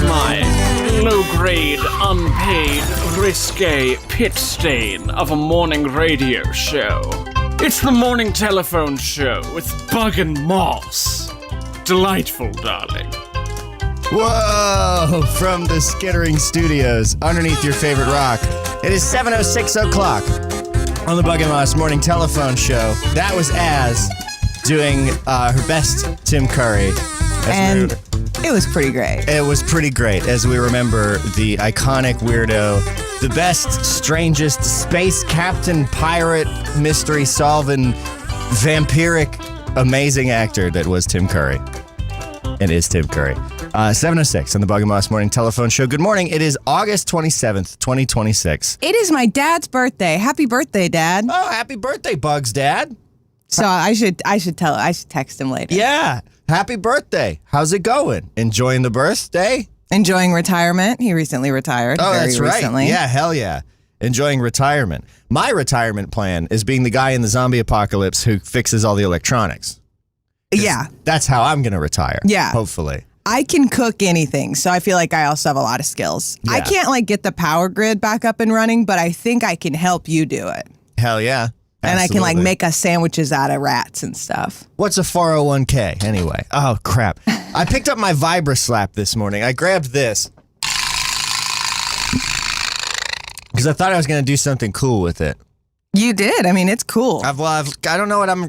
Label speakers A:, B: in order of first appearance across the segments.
A: my low-grade, unpaid, risque pit stain of a morning radio show. It's the Morning Telephone Show with Bug and Moss. Delightful, darling.
B: Whoa! From the skittering studios underneath your favorite rock. It is 7:06 o'clock on the Bug and Moss Morning Telephone Show. That was Az doing her best Tim Curry.
C: And it was pretty great.
B: It was pretty great as we remember the iconic weirdo, the best, strangest space captain, pirate, mystery solving, vampiric, amazing actor that was Tim Curry. It is Tim Curry. 7:06 on the Bug and Moss Morning Telephone Show. Good morning. It is August 27th, 2026.
C: It is my dad's birthday. Happy birthday, Dad.
B: Oh, happy birthday, Bugs, Dad.
C: So I should text him later.
B: Yeah. Happy birthday. How's it going? Enjoying the birthday?
C: Enjoying retirement. He recently retired.
B: Oh,
C: very
B: that's right.
C: recently.
B: Yeah, hell yeah. Enjoying retirement. My retirement plan is being the guy in the zombie apocalypse who fixes all the electronics.
C: Yeah.
B: That's how I'm going to retire.
C: Yeah.
B: Hopefully.
C: I can cook anything, so I feel like I also have a lot of skills.
B: Yeah.
C: I can't get the power grid back up and running, but I think I can help you do it.
B: Hell yeah.
C: And
B: Absolutely.
C: I can make us sandwiches out of rats and stuff.
B: What's a 401k anyway? Oh, crap. I picked up my Vibra Slap this morning. I grabbed this because I thought I was going to do something cool with it.
C: You did. I mean, it's cool.
B: I don't know what I'm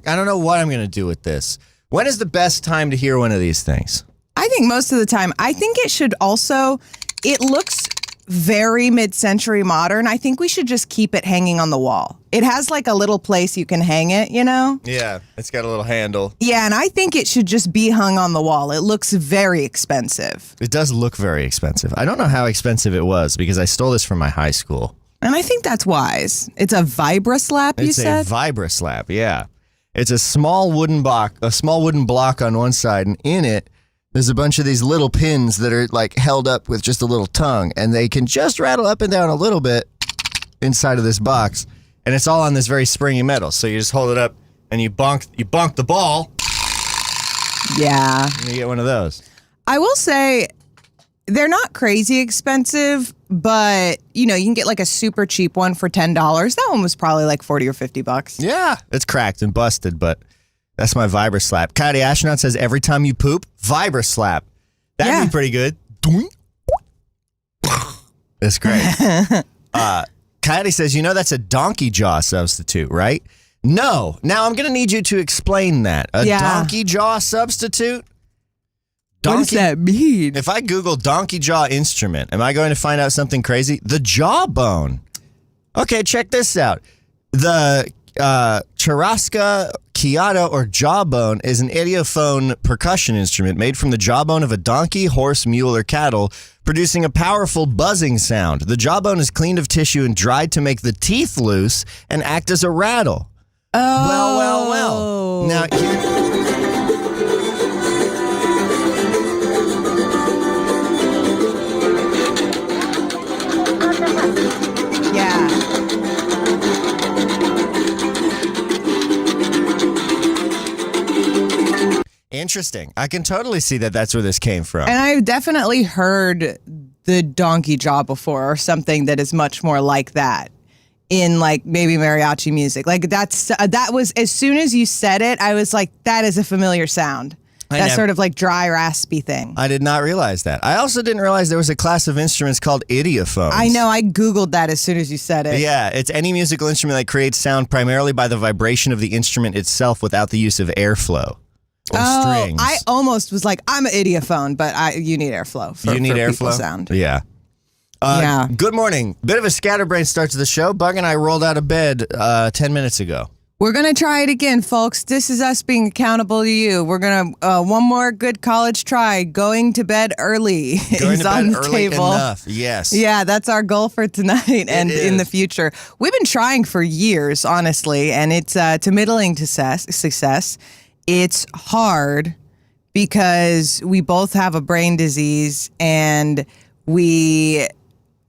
B: going to do with this. When is the best time to hear one of these things?
C: I think most of the time. I think it should also, it looks very mid-century modern. I think we should just keep it hanging on the wall. It has like a little place you can hang it, you know?
B: Yeah, it's got a little handle.
C: Yeah, and I think it should just be hung on the wall. It looks very expensive.
B: It does look very expensive. I don't know how expensive it was because I stole this from my high school.
C: And I think that's wise. It's a Vibra Slap, you said?
B: It's a Vibra Slap, yeah. It's a small wooden block on one side, and in it, there's a bunch of these little pins that are held up with just a little tongue, and they can just rattle up and down a little bit inside of this box, and it's all on this very springy metal. So you just hold it up and you bonk the ball.
C: Yeah.
B: And you get one of those.
C: I will say they're not crazy expensive, but you can get a super cheap one for $10. That one was probably $40 or $50.
B: Yeah, it's cracked and busted, but that's my Vibra Slap. Coyote Astronaut says every time you poop, Vibra Slap. That'd be pretty good. That's great. Coyote says, that's a donkey jaw substitute, right? No. Now I'm going to need you to explain that. A donkey jaw substitute?
C: What does that mean?
B: If I Google donkey jaw instrument, am I going to find out something crazy? The jawbone. Okay, check this out. The churrasca, chiato, or jawbone is an idiophone percussion instrument made from the jawbone of a donkey, horse, mule, or cattle, producing a powerful buzzing sound. The jawbone is cleaned of tissue and dried to make the teeth loose and act as a rattle.
C: Oh.
B: Well. Now, interesting. I can totally see that that's where this came from.
C: And I've definitely heard the donkey jaw before, or something that is much more like that in maybe mariachi music. That was, as soon as you said it, I was like, that is a familiar sound. That sort of dry, raspy thing.
B: I did not realize that. I also didn't realize there was a class of instruments called idiophones.
C: I know. I Googled that as soon as you said it.
B: Yeah, it's any musical instrument that creates sound primarily by the vibration of the instrument itself without the use of airflow. Strings.
C: I almost was like, I'm an idiophone, but you need airflow for people sound.
B: Yeah.
C: Yeah.
B: Good morning. Bit of a scatterbrain start to the show. Bug and I rolled out of bed 10 minutes ago.
C: We're going to try it again, folks. This is us being accountable to you. We're going to, one more good college try. Going to bed early is on the table.
B: Enough. Yes.
C: Yeah, that's our goal for tonight and in the future. We've been trying for years, honestly, and it's to middling success. It's hard because we both have a brain disease and we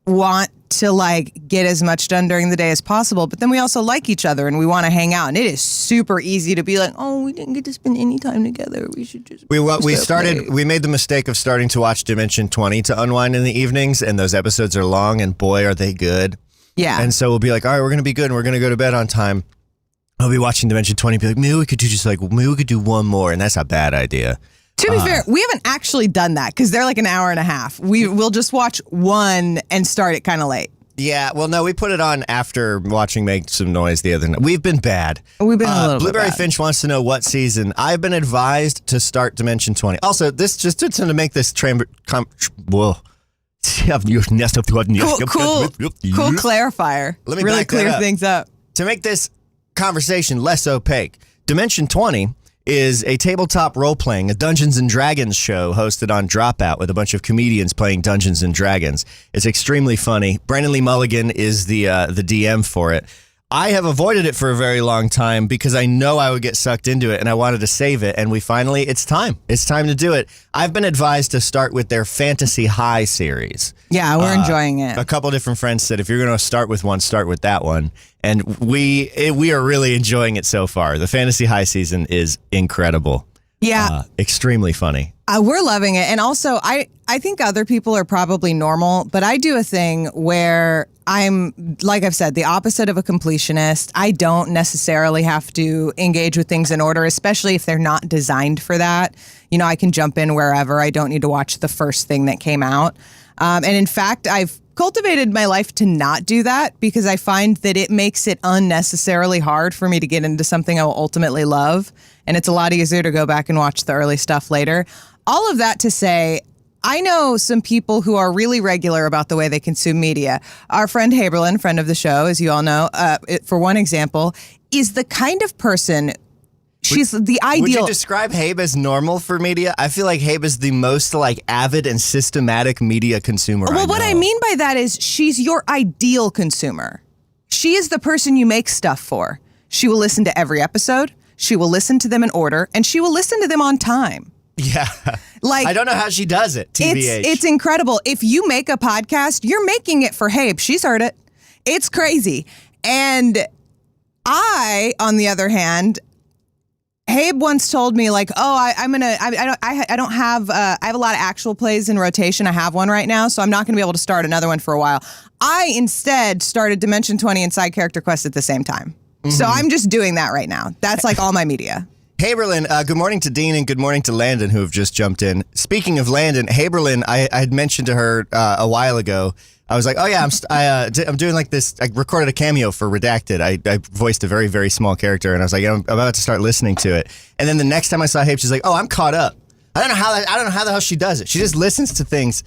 C: want to like get as much done during the day as possible, but then we also like each other and we want to hang out, and it is super easy to be like, oh, we didn't get to spend any time together, we should just
B: we made the mistake of starting to watch Dimension 20 to unwind in the evenings, and those episodes are long, and boy are they good.
C: Yeah.
B: And so we'll be like, all right, we're gonna be good and we're gonna go to bed on time. I'll be watching Dimension 20 and be like, maybe we could do one more, and that's a bad idea.
C: To be fair, we haven't actually done that because they're like an hour and a half. We'll just watch one and start it kind of late.
B: Yeah, well, no, we put it on after watching Make Some Noise the other night. We've been bad.
C: We've been a little
B: Blueberry
C: bit bad.
B: Finch wants to know what season. I've been advised to start Dimension 20. Also, this just to make this whoa.
C: Cool clarifier.
B: Let me
C: really
B: back that
C: clear
B: up.
C: things up.
B: To make this conversation less opaque, Dimension 20 is a tabletop role-playing, a Dungeons & Dragons show hosted on Dropout with a bunch of comedians playing Dungeons & Dragons. It's extremely funny. Brandon Lee Mulligan is the DM for it. I have avoided it for a very long time because I know I would get sucked into it, and I wanted to save it, and it's time. It's time to do it. I've been advised to start with their Fantasy High series.
C: Yeah, we're enjoying it.
B: A couple different friends said, if you're going to start with one, start with that one. And we are really enjoying it so far. The Fantasy High season is incredible.
C: Yeah.
B: Extremely funny.
C: We're loving it. And also, I think other people are probably normal, but I do a thing where I'm, like I've said, the opposite of a completionist. I don't necessarily have to engage with things in order, especially if they're not designed for that. You know, I can jump in wherever. I don't need to watch the first thing that came out. And in fact, I've cultivated my life to not do that because I find that it makes it unnecessarily hard for me to get into something I will ultimately love. And it's a lot easier to go back and watch the early stuff later. All of that to say, I know some people who are really regular about the way they consume media. Our friend Haberlin, friend of the show, as you all know, for one example, is the kind of person. She's the ideal.
B: Would you describe Habe as normal for media? I feel like Habe is the most avid and systematic media consumer.
C: Well, what I mean by that is she's your ideal consumer. She is the person you make stuff for. She will listen to every episode. She will listen to them in order, and she will listen to them on time.
B: Yeah. I don't know how she does it, TBH.
C: It's incredible. If you make a podcast, you're making it for Habe. She's heard it. It's crazy. And I, on the other hand, Habe once told me I have a lot of actual plays in rotation. I have one right now, so I'm not going to be able to start another one for a while. I instead started Dimension 20 and Side Character Quest at the same time. Mm-hmm. So I'm just doing that right now. That's all my media.
B: Haberlin, good morning to Dean and good morning to Landon, who have just jumped in. Speaking of Landon, Haberlin, I had mentioned to her a while ago. I was like, oh yeah, I'm doing this. I recorded a cameo for Redacted. I voiced a very, very small character, and I was like, I'm about to start listening to it. And then the next time I saw Habe, she's like, oh, I'm caught up. I don't know how the hell she does it. She just listens to things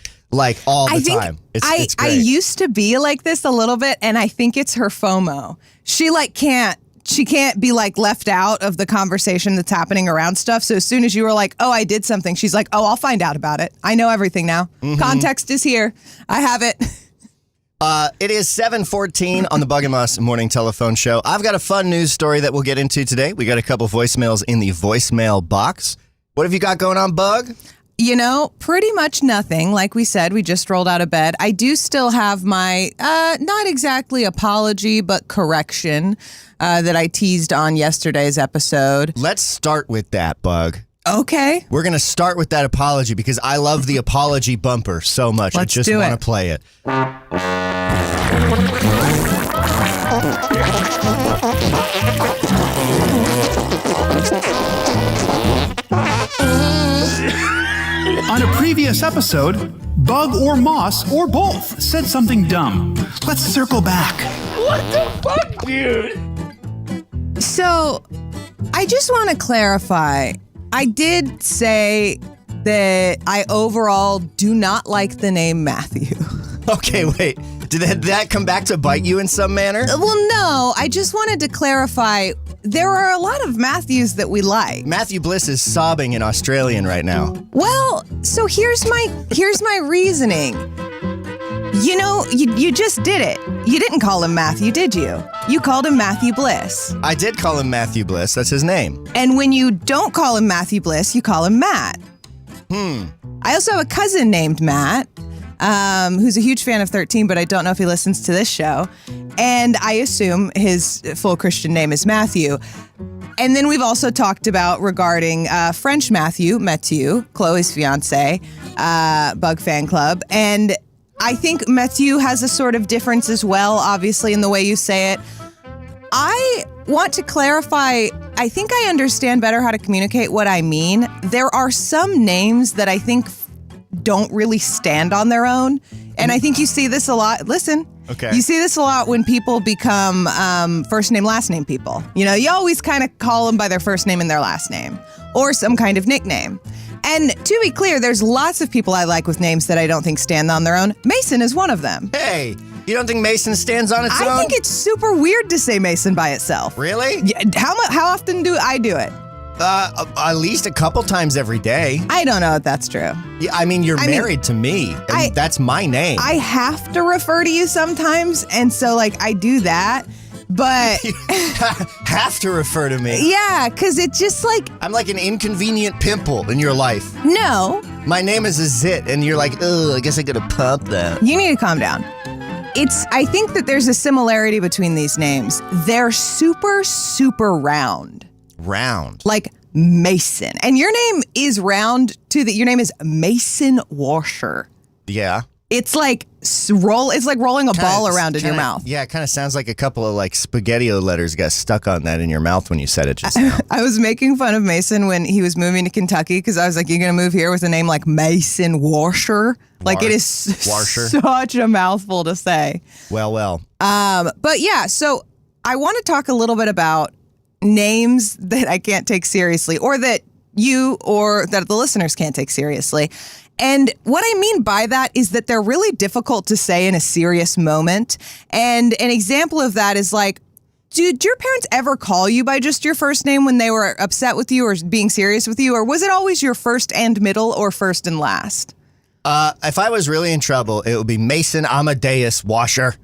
B: all the time. It's great.
C: I used to be like this a little bit, and I think it's her FOMO. She can't be left out of the conversation that's happening around stuff. So as soon as you were like, oh, I did something, she's like, oh, I'll find out about it. I know everything now. Mm-hmm. Context is here. I have it.
B: It is 7:14 on the Bug and Moss Morning Telephone Show. I've got a fun news story that we'll get into today. We got a couple voicemails in the voicemail box. What have you got going on, Bug?
C: Pretty much nothing. Like we said, we just rolled out of bed. I do still have my, not exactly apology, but correction that I teased on yesterday's episode.
B: Let's start with that, Bug.
C: Okay.
B: We're going to start with that apology because I love the apology bumper so much.
C: Let's
B: I just want to play it.
D: On a previous episode, Bug or Moss or both said something dumb. Let's circle back.
A: What the fuck, dude?
C: So, I just want to clarify. I did say that I overall do not like the name Matthew.
B: Okay, wait. Did that come back to bite you in some manner?
C: Well, no. I just wanted to clarify. There are a lot of Matthews that we like.
B: Matthew Bliss is sobbing in Australian right now.
C: Well, so here's my reasoning. You just did it. You didn't call him Matthew, did you? You called him Matthew Bliss.
B: I did call him Matthew Bliss. That's his name.
C: And when you don't call him Matthew Bliss, you call him Matt. I also have a cousin named Matt. who's a huge fan of 13, but I don't know if he listens to this show. And I assume his full Christian name is Matthew. And then we've also talked about regarding French Matthew, Chloe's fiance, Bug Fan Club. And I think Matthew has a sort of difference as well, obviously, in the way you say it. I want to clarify, I think I understand better how to communicate what I mean. There are some names that I think don't really stand on their own. And I think you see this a lot. Listen.
B: Okay.
C: You see this a lot when people become first name, last name people. You know, you always kind of call them by their first name and their last name or some kind of nickname. And to be clear, there's lots of people I like with names that I don't think stand on their own. Mason is one of them.
B: Hey, you don't think Mason stands on its own?
C: I think it's super weird to say Mason by itself.
B: Really?
C: Yeah, how often do I do it?
B: At least a couple times every day.
C: I don't know if that's true.
B: Yeah, I mean, you're married to me. And that's my name.
C: I have to refer to you sometimes, and so, like, I do that. But
B: have to refer to me.
C: Yeah, because it's just like...
B: I'm like an inconvenient pimple in your life.
C: No.
B: My name is a zit, and you're like, ugh, I guess I gotta pump that.
C: You need to calm down. I think that there's a similarity between these names. They're super, super round.
B: Round.
C: Like Mason. And your name is round too. Your name is Mason Washer.
B: Yeah.
C: It's like it's like rolling a ball around in your mouth.
B: Yeah, it kind of sounds like a couple of like SpaghettiO letters got stuck on that in your mouth when you said it just now.
C: I was making fun of Mason when he was moving to Kentucky because I was like, you're going to move here with a name like Mason Washer? Like it is such a mouthful to say.
B: Well.
C: But yeah, so I want to talk a little bit about names that I can't take seriously or that you or that the listeners can't take seriously. And what I mean by that is that they're really difficult to say in a serious moment. And an example of that is like, did your parents ever call you by just your first name when they were upset with you or being serious with you? Or was it always your first and middle or first and last?
B: If I was really in trouble, it would be Mason Amadeus Washer.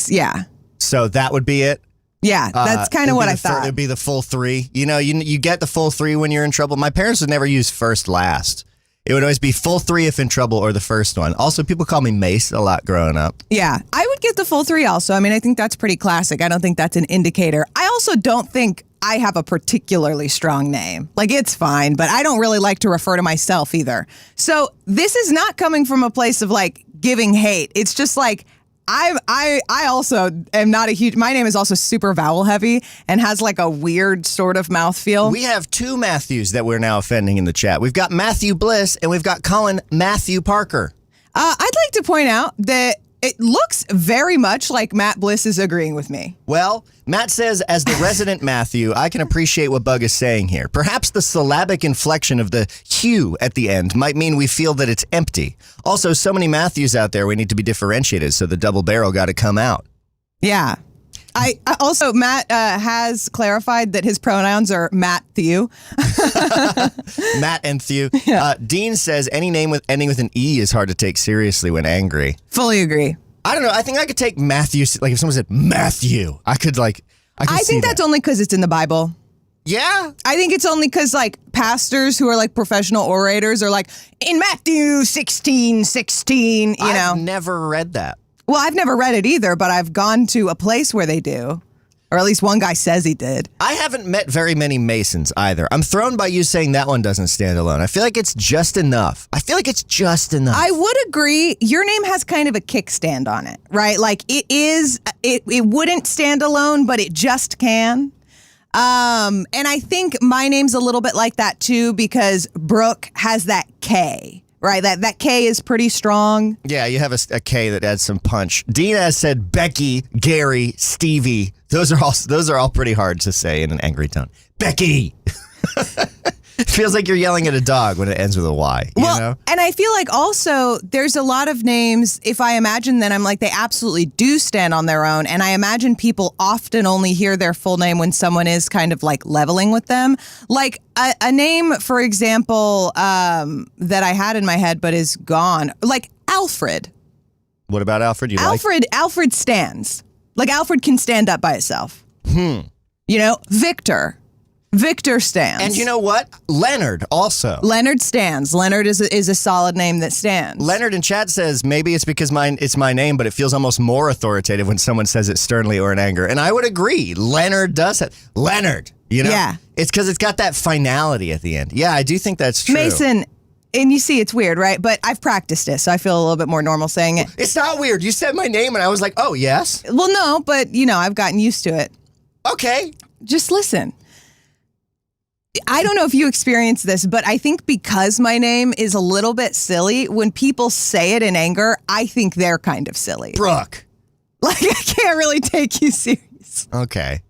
C: Yeah.
B: So that would be it.
C: Yeah, that's kind of what I thought.
B: It'd be the full three. You know, you get the full three when you're in trouble. My parents would never use first, last. It would always be full three if in trouble or the first one. Also, people call me Mace a lot growing up.
C: Yeah, I would get the full three also. I mean, I think that's pretty classic. I don't think that's an indicator. I also don't think I have a particularly strong name. Like, it's fine, but I don't really like to refer to myself either. So this is not coming from a place of, like, giving hate. It's just like, I also am not a huge... My name is also super vowel heavy and has like a weird sort of mouthfeel.
B: We have two Matthews that we're now offending in the chat. We've got Matthew Bliss and we've got Colin Matthew Parker.
C: I'd like to point out that it looks very much like Matt Bliss is agreeing with me.
B: Well, Matt says, as the resident Matthew, I can appreciate what Bug is saying here. Perhaps the syllabic inflection of the hue at the end might mean we feel that it's empty. Also, so many Matthews out there, we need to be differentiated, so the double barrel got to come out.
C: Yeah. I also, Matt has clarified that his pronouns are Matthew.
B: Matt and Thew.
C: Yeah.
B: Dean says any name ending with an E is hard to take seriously when angry.
C: Fully agree.
B: I don't know. I think I could take Matthew. Like if someone said Matthew, I could see
C: think that's only because it's in the Bible.
B: Yeah.
C: I think it's only because like pastors who are like professional orators are like, in Matthew 16:16, you know.
B: I've never read that.
C: Well, I've never read it either, but I've gone to a place where they do. Or at least one guy says he did.
B: I haven't met very many Masons either. I'm thrown by you saying that one doesn't stand alone. I feel like it's just enough. I
C: would agree. Your name has kind of a kickstand on it, right? Like it wouldn't stand alone, but it just can. And I think my name's a little bit like that too, because Brooke has that K. Right, that K is pretty strong.
B: Yeah, you have a K that adds some punch. Dean has said Becky, Gary, Stevie. Those are all pretty hard to say in an angry tone. Becky. It feels like you're yelling at a dog when it ends with a Y. You know?
C: And I feel like also there's a lot of names, if I imagine them, I'm like, they absolutely do stand on their own. And I imagine people often only hear their full name when someone is kind of like leveling with them. Like a name, for example, that I had in my head but is gone, like Alfred.
B: What about Alfred?
C: Alfred stands. Like Alfred can stand up by itself. You know, Victor Victor stands.
B: And you know what? Leonard also.
C: Leonard stands. Leonard is a solid name that stands.
B: Leonard in chat says, maybe it's because it's my name, but it feels almost more authoritative when someone says it sternly or in anger. And I would agree. Leonard does have... Leonard, you know?
C: Yeah.
B: It's because it's got that finality at the end. Yeah, I do think that's true.
C: Mason, and you see it's weird, right? But I've practiced it, so I feel a little bit more normal saying it.
B: It's not weird. You said my name and I was like, oh, yes?
C: Well, no, but, I've gotten used to it.
B: Okay.
C: Just listen. I don't know if you experience this, but I think because my name is a little bit silly, when people say it in anger, I think they're kind of silly.
B: Brooke.
C: Like, I can't really take you serious.
B: Okay.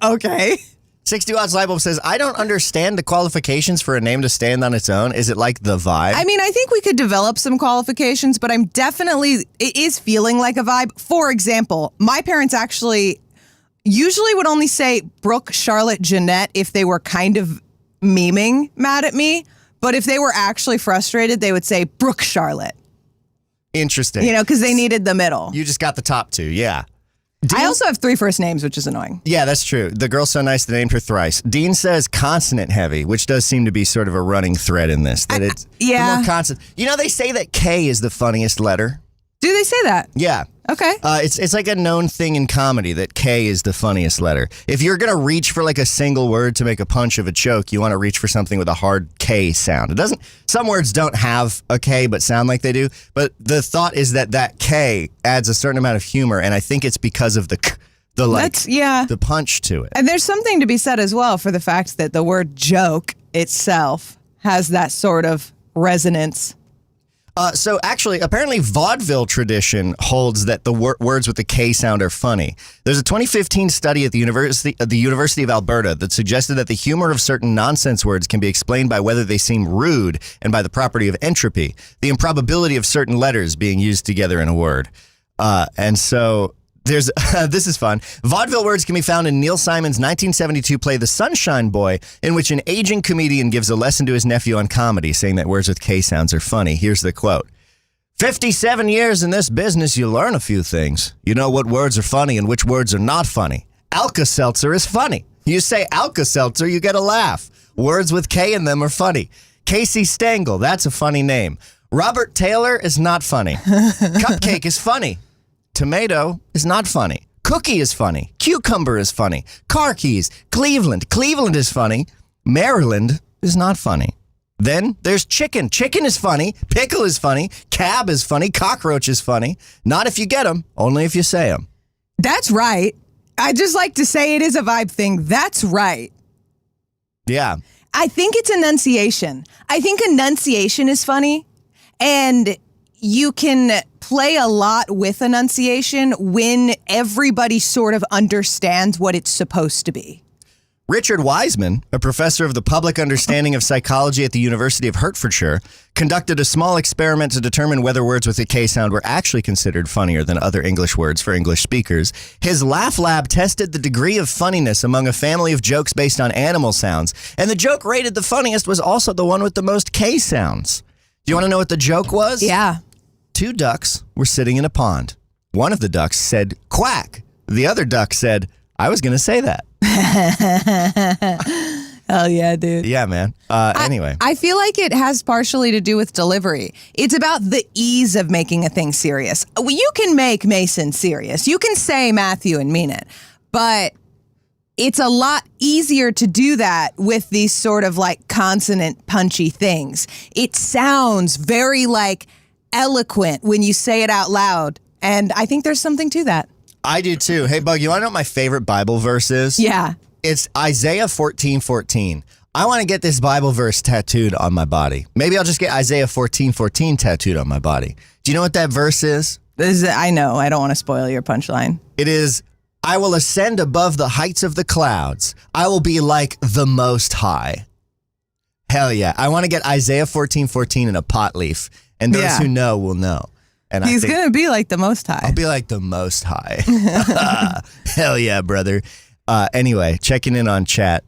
C: Okay.
B: 60 Watts Lightbulb says, I don't understand the qualifications for a name to stand on its own. Is it like the vibe?
C: I mean, I think we could develop some qualifications, but it is feeling like a vibe. For example, my parents actually usually would only say Brooke, Charlotte, Jeanette if they were kind of memeing mad at me. But if they were actually frustrated, they would say Brooke, Charlotte.
B: Interesting.
C: Because they needed the middle.
B: You just got the top two, yeah.
C: I also have 3 first names, which is annoying.
B: Yeah, that's true. The girl's so nice they named her thrice. Dean says consonant heavy, which does seem to be sort of a running thread in this. That it's the more consonant. They say that K is the funniest letter.
C: Do they say that?
B: Yeah.
C: Okay.
B: It's like a known thing in comedy that K is the funniest letter. If you're going to reach for like a single word to make a punch of a joke, you want to reach for something with a hard K sound. Some words don't have a K but sound like they do, but the thought is that K adds a certain amount of humor, and I think it's because of the punch to it.
C: And there's something to be said as well for the fact that the word joke itself has that sort of resonance.
B: So actually, apparently vaudeville tradition holds that the words with the K sound are funny. There's a 2015 study at the University of Alberta that suggested that the humor of certain nonsense words can be explained by whether they seem rude and by the property of entropy, the improbability of certain letters being used together in a word. And so there's this is fun. Vaudeville words can be found in Neil Simon's 1972 play The Sunshine Boy, in which an aging comedian gives a lesson to his nephew on comedy, saying that words with K sounds are funny. Here's the quote. 57 years in this business, you learn a few things. You know what words are funny and which words are not funny. Alka-Seltzer is funny. You say Alka-Seltzer, you get a laugh. Words with K in them are funny. Casey Stengel, that's a funny name. Robert Taylor is not funny. Cupcake is funny. Tomato is not funny. Cookie is funny. Cucumber is funny. Car keys. Cleveland. Cleveland is funny. Maryland is not funny. Then there's chicken. Chicken is funny. Pickle is funny. Cab is funny. Cockroach is funny. Not if you get them, only if you say them.
C: That's right. I just like to say it is a vibe thing. That's right.
B: Yeah.
C: I think it's enunciation. I think enunciation is funny, and you can play a lot with enunciation when everybody sort of understands what it's supposed to be.
B: Richard Wiseman, a professor of the public understanding of psychology at the University of Hertfordshire, conducted a small experiment to determine whether words with a K sound were actually considered funnier than other English words for English speakers. His Laugh Lab tested the degree of funniness among a family of jokes based on animal sounds, and the joke rated the funniest was also the one with the most K sounds. Do you want to know what the joke was?
C: Yeah.
B: 2 ducks were sitting in a pond. One of the ducks said, quack. The other duck said, I was going to say that.
C: Hell yeah, dude.
B: Yeah, man. Anyway.
C: I feel like it has partially to do with delivery. It's about the ease of making a thing serious. You can make Mason serious. You can say Matthew and mean it. But it's a lot easier to do that with these sort of like consonant punchy things. It sounds very like eloquent when you say it out loud. And I think there's something to that.
B: I do too. Hey, Bug, you want to know what my favorite Bible verse is?
C: Yeah.
B: It's Isaiah 14:14. I want to get this Bible verse tattooed on my body. Maybe I'll just get Isaiah 14:14 tattooed on my body. Do you know what that verse is?
C: I know. I don't want to spoil your punchline.
B: It is, I will ascend above the heights of the clouds. I will be like the Most High. Hell yeah. I want to get Isaiah 14:14 in a pot leaf. And those who know will know. And
C: he's going to be like the Most High.
B: I'll be like the Most High. Hell yeah, brother. Anyway, checking in on chat.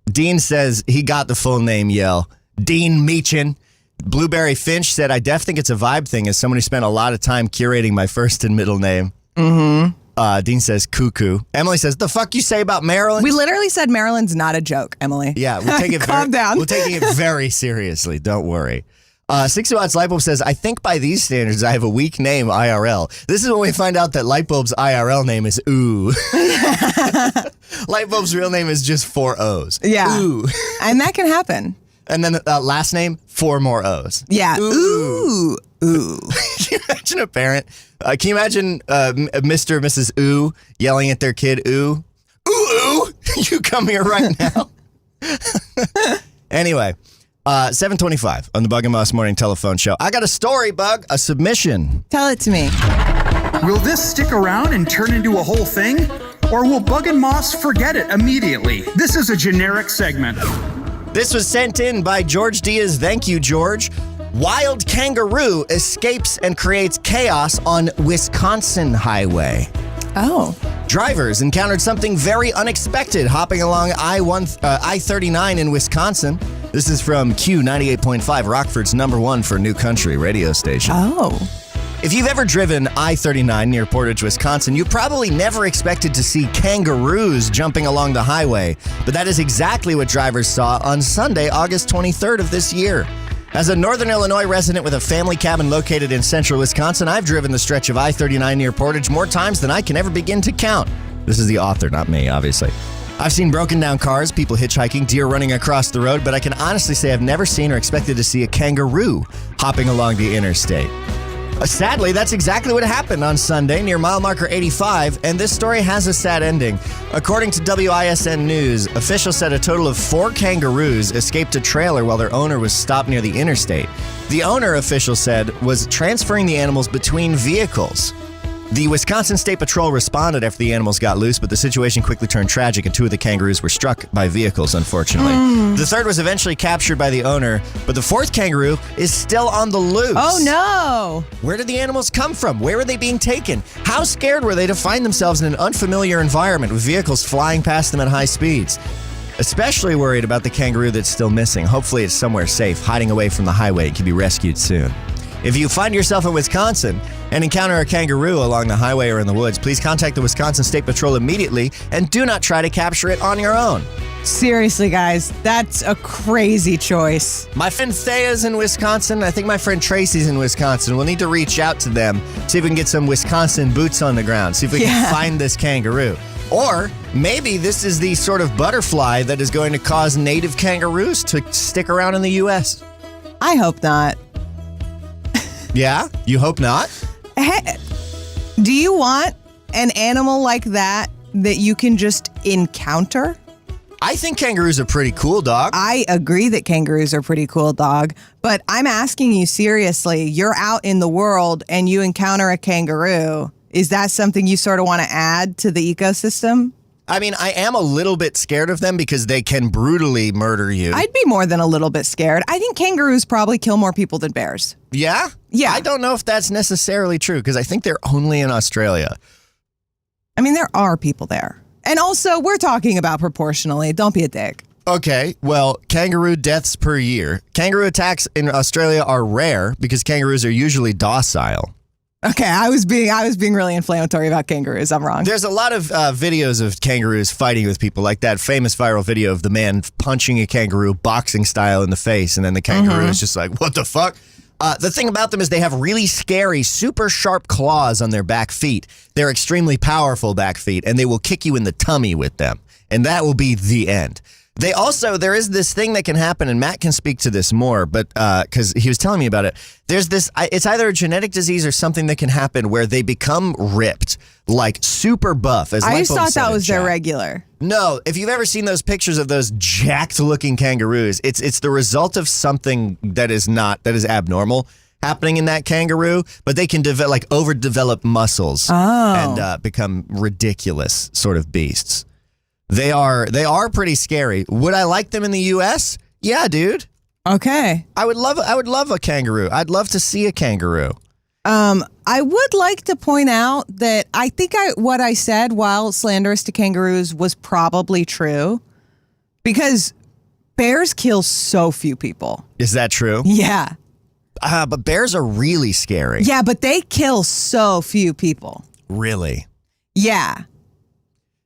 B: Dean says he got the full name, Yell. Dean Meechin. Blueberry Finch said, I def think it's a vibe thing as someone who spent a lot of time curating my first and middle name.
C: Mm-hmm.
B: Dean says cuckoo. Emily says, the fuck you say about Maryland?
C: We literally said Maryland's not a joke, Emily.
B: Yeah, we'll take it
C: Calm down.
B: We're taking it very seriously. Don't worry. 60 Watts Lightbulb says, I think by these standards, I have a weak name, IRL. This is when we find out that Lightbulb's IRL name is Ooh. Lightbulb's real name is just 4 O's.
C: Yeah.
B: Ooh.
C: And that can happen.
B: And then last name, 4 more O's.
C: Yeah. Ooh. Ooh.
B: Can you imagine a parent? Can you imagine Mr. and Mrs. Ooh yelling at their kid, Ooh? Ooh, you come here right now. Anyway. 7:25 on the Bug and Moss Morning Telephone Show. I got a story, Bug, a submission.
C: Tell it to me.
D: Will this stick around and turn into a whole thing? Or will Bug and Moss forget it immediately? This is a generic segment.
B: This was sent in by George Diaz. Thank you, George. Wild kangaroo escapes and creates chaos on Wisconsin highway.
C: Oh.
B: Drivers encountered something very unexpected hopping along I-39 in Wisconsin. This is from Q98.5, Rockford's #1 for new country radio station.
C: Oh.
B: If you've ever driven I-39 near Portage, Wisconsin, you probably never expected to see kangaroos jumping along the highway, but that is exactly what drivers saw on Sunday, August 23rd of this year. As a Northern Illinois resident with a family cabin located in central Wisconsin, I've driven the stretch of I-39 near Portage more times than I can ever begin to count. This is the author, not me, obviously. I've seen broken down cars, people hitchhiking, deer running across the road, but I can honestly say I've never seen or expected to see a kangaroo hopping along the interstate. Sadly, that's exactly what happened on Sunday near mile marker 85, and this story has a sad ending. According to WISN News, officials said a total of 4 kangaroos escaped a trailer while their owner was stopped near the interstate. The owner, officials said, was transferring the animals between vehicles. The Wisconsin State Patrol responded after the animals got loose, but the situation quickly turned tragic and 2 of the kangaroos were struck by vehicles, unfortunately. The third was eventually captured by the owner, but the 4th kangaroo is still on the loose.
C: Oh, no.
B: Where did the animals come from? Where were they being taken? How scared were they to find themselves in an unfamiliar environment with vehicles flying past them at high speeds? Especially worried about the kangaroo that's still missing. Hopefully it's somewhere safe, hiding away from the highway and can be rescued soon. If you find yourself in Wisconsin and encounter a kangaroo along the highway or in the woods, please contact the Wisconsin State Patrol immediately and do not try to capture it on your own.
C: Seriously, guys, that's a crazy choice.
B: My friend Thea's in Wisconsin. I think my friend Tracy's in Wisconsin. We'll need to reach out to them, see if we can get some Wisconsin boots on the ground, see if we can find this kangaroo. Or maybe this is the sort of butterfly that is going to cause native kangaroos to stick around in the U.S.
C: I hope not.
B: Yeah? You hope not?
C: Hey, do you want an animal like that you can just encounter?
B: I think kangaroos are pretty cool, dog.
C: I agree that kangaroos are pretty cool, dog. But I'm asking you seriously, you're out in the world and you encounter a kangaroo. Is that something you sort of want to add to the ecosystem?
B: I mean, I am a little bit scared of them because they can brutally murder you.
C: I'd be more than a little bit scared. I think kangaroos probably kill more people than bears.
B: Yeah?
C: Yeah.
B: I don't know if that's necessarily true because I think they're only in Australia.
C: I mean, there are people there. And also, we're talking about proportionally. Don't be a dick.
B: Okay, well, kangaroo deaths per year. Kangaroo attacks in Australia are rare because kangaroos are usually docile.
C: Okay, I was being really inflammatory about kangaroos. I'm wrong.
B: There's a lot of videos of kangaroos fighting with people, like that famous viral video of the man punching a kangaroo boxing style in the face, and then the kangaroo is just like, what the fuck? The thing about them is they have really scary, super sharp claws on their back feet. They're extremely powerful back feet, and they will kick you in the tummy with them, and that will be the end. They also, there is this thing that can happen, and Matt can speak to this more, but because he was telling me about it. There's this, it's either a genetic disease or something that can happen where they become ripped, like super buff. As
C: I just
B: Lightbulb
C: thought
B: said
C: that
B: in
C: was
B: chat.
C: their regular.
B: No, if you've ever seen those pictures of those jacked-looking kangaroos, it's the result of something that is abnormal happening in that kangaroo, but they can develop like overdeveloped muscles and become ridiculous sort of beasts. They are pretty scary. Would I like them in the U.S.? Yeah, dude.
C: Okay.
B: I would love a kangaroo. I'd love to see a kangaroo.
C: I would like to point out that I think what I said while slanderous to kangaroos was probably true because bears kill so few people.
B: Is that true?
C: Yeah.
B: But bears are really scary.
C: Yeah, but they kill so few people.
B: Really?
C: Yeah.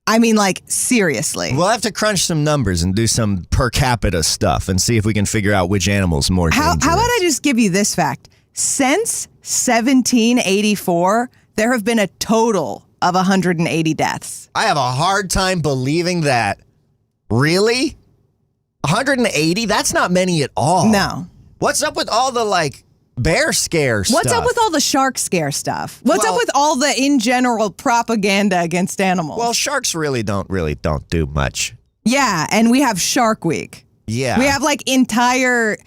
C: I mean, like, seriously.
B: We'll have to crunch some numbers and do some per capita stuff and see if we can figure out which animal's more dangerous.
C: How about I just give you this fact? Since 1784, there have been a total of 180 deaths.
B: I have a hard time believing that. Really? 180? That's not many at all.
C: No.
B: What's up with all the, like, bear scare stuff?
C: What's up with all the shark scare stuff? What's up with all the, in general, propaganda against animals?
B: Well, sharks really don't do much.
C: Yeah, and we have Shark Week.
B: Yeah.
C: We have, like, entire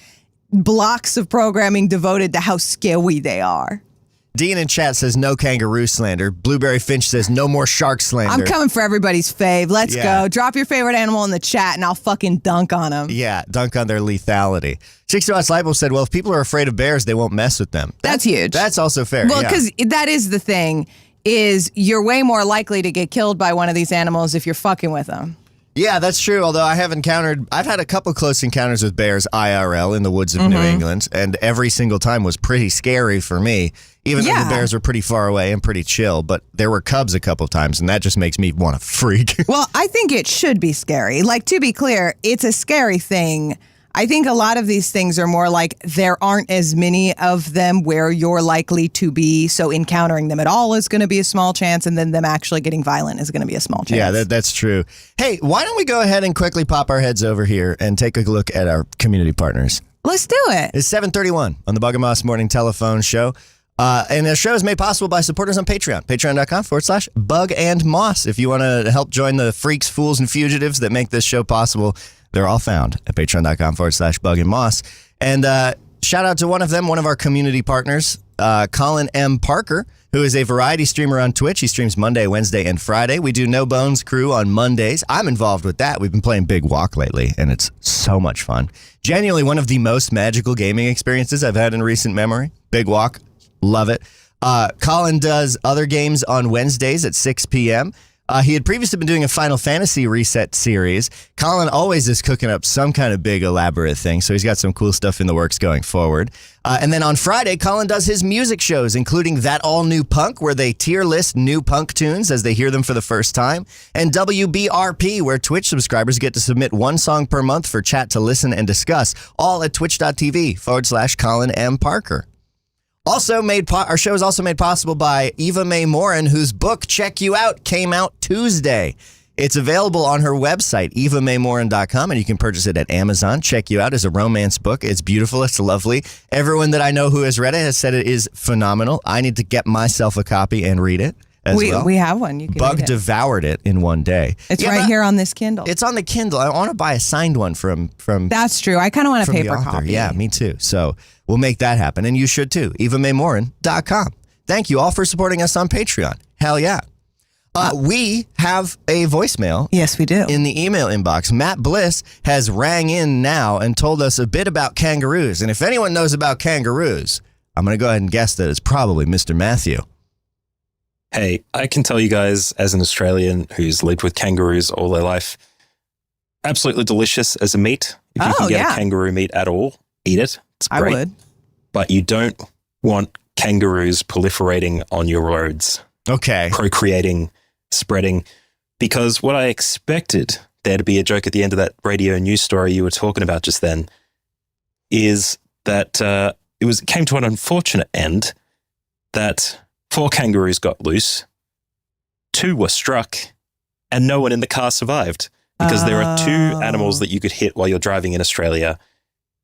C: blocks of programming devoted to how scary they are.
B: Dean in chat says no kangaroo slander. Blueberry Finch says no more shark slander.
C: I'm coming for everybody's fave. Let's
B: Yeah.
C: go. Drop your favorite animal in the chat, and I'll fucking dunk on them.
B: Yeah, dunk on their lethality. 60 Watts Lightbulb said, well, if people are afraid of bears, they won't mess with them.
C: That's huge.
B: That's also fair.
C: Well,
B: yeah.
C: because that is the thing, is you're way more likely to get killed by one of these animals if you're fucking with them.
B: Yeah, that's true. Although I've had a couple close encounters with bears IRL in the woods of New England, and every single time was pretty scary for me, even though the bears were pretty far away and pretty chill. But there were cubs a couple of times, and that just makes me want to freak.
C: Well, I think it should be scary. Like, to be clear, it's a scary thing. I think a lot of these things are more like there aren't as many of them where you're likely to be, so encountering them at all is going to be a small chance, and then them actually getting violent is going to be a small chance.
B: Yeah, that's true. Hey, why don't we go ahead and quickly pop our heads over here and take a look at our community partners?
C: Let's do it.
B: It's 7:31 on the Bug and Moss Morning Telephone Show. And the show is made possible by supporters on Patreon. Patreon.com/Bug and Moss. If you want to help join the freaks, fools, and fugitives that make this show possible, they're all found at Patreon.com/Bug and Moss. And shout out to one of them, one of our community partners, Colin M. Parker, who is a variety streamer on Twitch. He streams Monday, Wednesday, and Friday. We do No Bones Crew on Mondays. I'm involved with that. We've been playing Big Walk lately, and it's so much fun. Genuinely one of the most magical gaming experiences I've had in recent memory. Big Walk. Love it. Colin does other games on Wednesdays at 6 p.m. He had previously been doing a Final Fantasy Reset series. Colin always is cooking up some kind of big elaborate thing, so he's got some cool stuff in the works going forward. And then on Friday, Colin does his music shows, including That All New Punk, where they tier list new punk tunes as they hear them for the first time, and WBRP, where Twitch subscribers get to submit one song per month for chat to listen and discuss, all at twitch.tv/Colin M. Parker. Our show is also made possible by Eva Mae Morin, whose book, Check You Out, came out Tuesday. It's available on her website, evamaemorin.com, and you can purchase it at Amazon. Check You Out is a romance book. It's beautiful. It's lovely. Everyone that I know who has read it has said it is phenomenal. I need to get myself a copy and read it as well.
C: We have one. You can
B: Bug
C: read it.
B: devoured it in one day.
C: It's right here on this Kindle.
B: It's on the Kindle. I want to buy a signed one from
C: That's true. I kind of want a
B: from the
C: paper
B: author.
C: copy.
B: Yeah, me too. So we'll make that happen. And you should too. EvaMaeMorin.com. Thank you all for supporting us on Patreon. Hell yeah. We have a voicemail.
C: Yes, we do.
B: In the email inbox. Matt Bliss has rang in now and told us a bit about kangaroos. And if anyone knows about kangaroos, I'm going to go ahead and guess that it's probably Mr. Matthew.
E: Hey, I can tell you guys, as an Australian who's lived with kangaroos all their life, absolutely delicious as a meat. If you can get a kangaroo meat at all, eat it. It's great.
C: I would.
E: But you don't want kangaroos proliferating on your roads.
B: Okay.
E: Procreating, spreading. Because what I expected there to be a joke at the end of that radio news story you were talking about just then is that it came to an unfortunate end that 4 kangaroos got loose, 2 were struck, and no one in the car survived. Because there are 2 animals that you could hit while you're driving in Australia,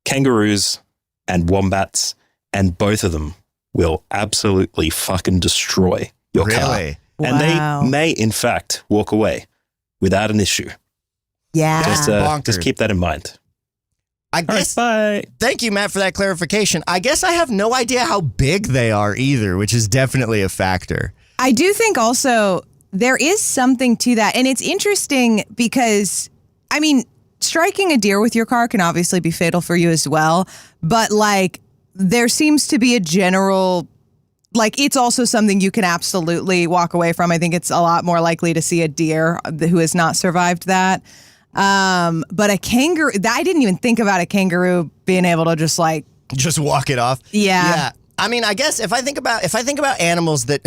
E: kangaroos and wombats, and both of them will absolutely fucking destroy your car.
B: Really?
E: And they may, in fact, walk away without an issue.
C: Yeah.
E: Just keep that in mind.
B: I guess.
E: All right, bye.
B: Thank you, Matt, for that clarification. I guess I have no idea how big they are either, which is definitely a factor.
C: I do think also there is something to that. And it's interesting because, I mean, striking a deer with your car can obviously be fatal for you as well. But like, there seems to be a general, like, it's also something you can absolutely walk away from. I think it's a lot more likely to see a deer who has not survived that. But a kangaroo, I didn't even think about a kangaroo being able to just
B: walk it off.
C: Yeah.
B: I mean, I guess if I think about animals that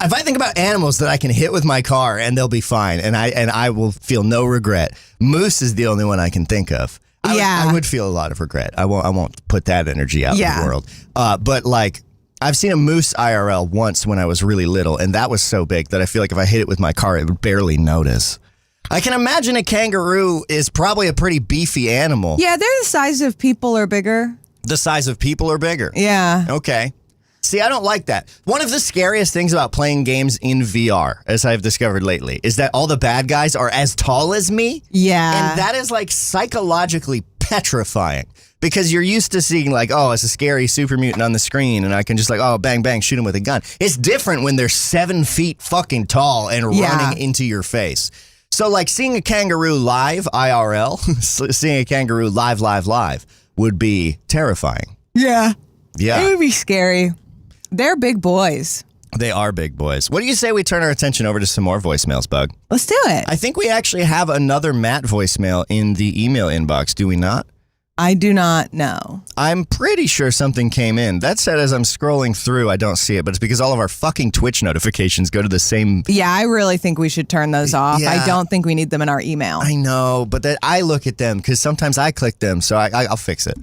B: If I think about animals that I can hit with my car and they'll be fine, and I will feel no regret, moose is the only one I can think of. I would feel a lot of regret. I won't put that energy out in the world. But like, I've seen a moose IRL once when I was really little, and that was so big that I feel like if I hit it with my car, it would barely notice. I can imagine a kangaroo is probably a pretty beefy animal.
C: Yeah, they're the size of people or bigger.
B: The size of people or bigger?
C: Yeah.
B: Okay. See, I don't like that. One of the scariest things about playing games in VR, as I've discovered lately, is that all the bad guys are as tall as me.
C: Yeah.
B: And that is like psychologically petrifying because you're used to seeing like, oh, it's a scary super mutant on the screen and I can just like, oh, bang, bang, shoot him with a gun. It's different when they're 7 feet fucking tall and running into your face. So like seeing a kangaroo live, IRL, seeing a kangaroo live would be terrifying.
C: Yeah.
B: Yeah.
C: It would be scary. They're big boys.
B: They are big boys. What do you say we turn our attention over to some more voicemails, Bug?
C: Let's do it.
B: I think we actually have another Matt voicemail in the email inbox, do we not?
C: I do not know.
B: I'm pretty sure something came in. That said, as I'm scrolling through, I don't see it, but it's because all of our fucking Twitch notifications go to the same...
C: Yeah, I really think we should turn those off.
B: Yeah.
C: I don't think we need them in our email.
B: I know, but I look at them because sometimes I click them, so I'll fix it.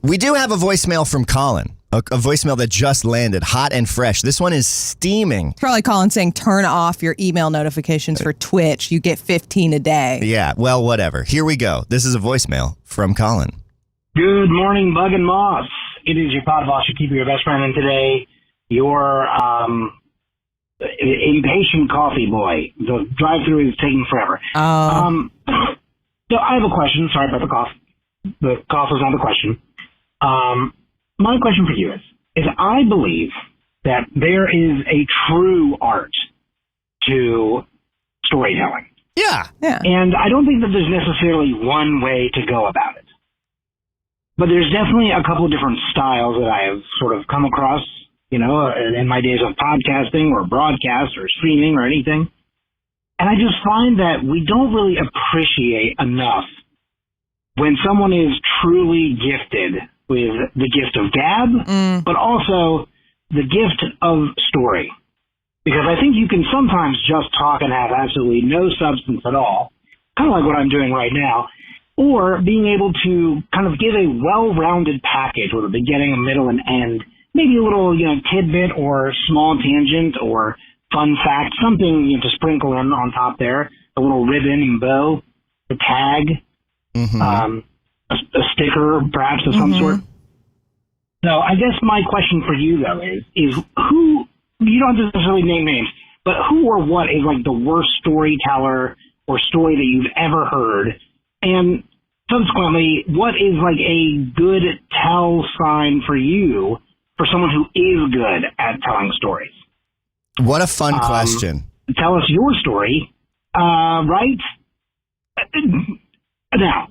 B: We do have a voicemail from Colin, a voicemail that just landed, hot and fresh. This one is steaming.
C: Probably Colin saying, turn off your email notifications for Twitch. You get 15 a day.
B: Yeah, well, whatever. Here we go. This is a voicemail from Colin.
F: Good morning, Bug and Moss. It is your pod boss, your keeper, your best friend, and today, your impatient coffee boy. The drive-thru is taking forever. So I have a question. Sorry about the cough. The cough was not the question. My question for you is I believe that there is a true art to storytelling.
B: Yeah.
F: And I don't think that there's necessarily one way to go about it. But there's definitely a couple of different styles that I have sort of come across, you know, in my days of podcasting or broadcast or streaming or anything. And I just find that we don't really appreciate enough when someone is truly gifted with the gift of gab, but also the gift of story. Because I think you can sometimes just talk and have absolutely no substance at all, kind of like what I'm doing right now, or being able to kind of give a well-rounded package with a beginning, a middle, and end, maybe a little, you know, tidbit or small tangent or fun fact, something, you know, to sprinkle in on top there, a little ribbon and bow, a tag, a sticker, perhaps, of some sort. So I guess my question for you, though, is who, you don't have to necessarily name names, but who or what is like the worst storyteller or story that you've ever heard? And subsequently, what is like a good tell sign for you for someone who is good at telling stories?
B: What a fun question.
F: Tell us your story, right now.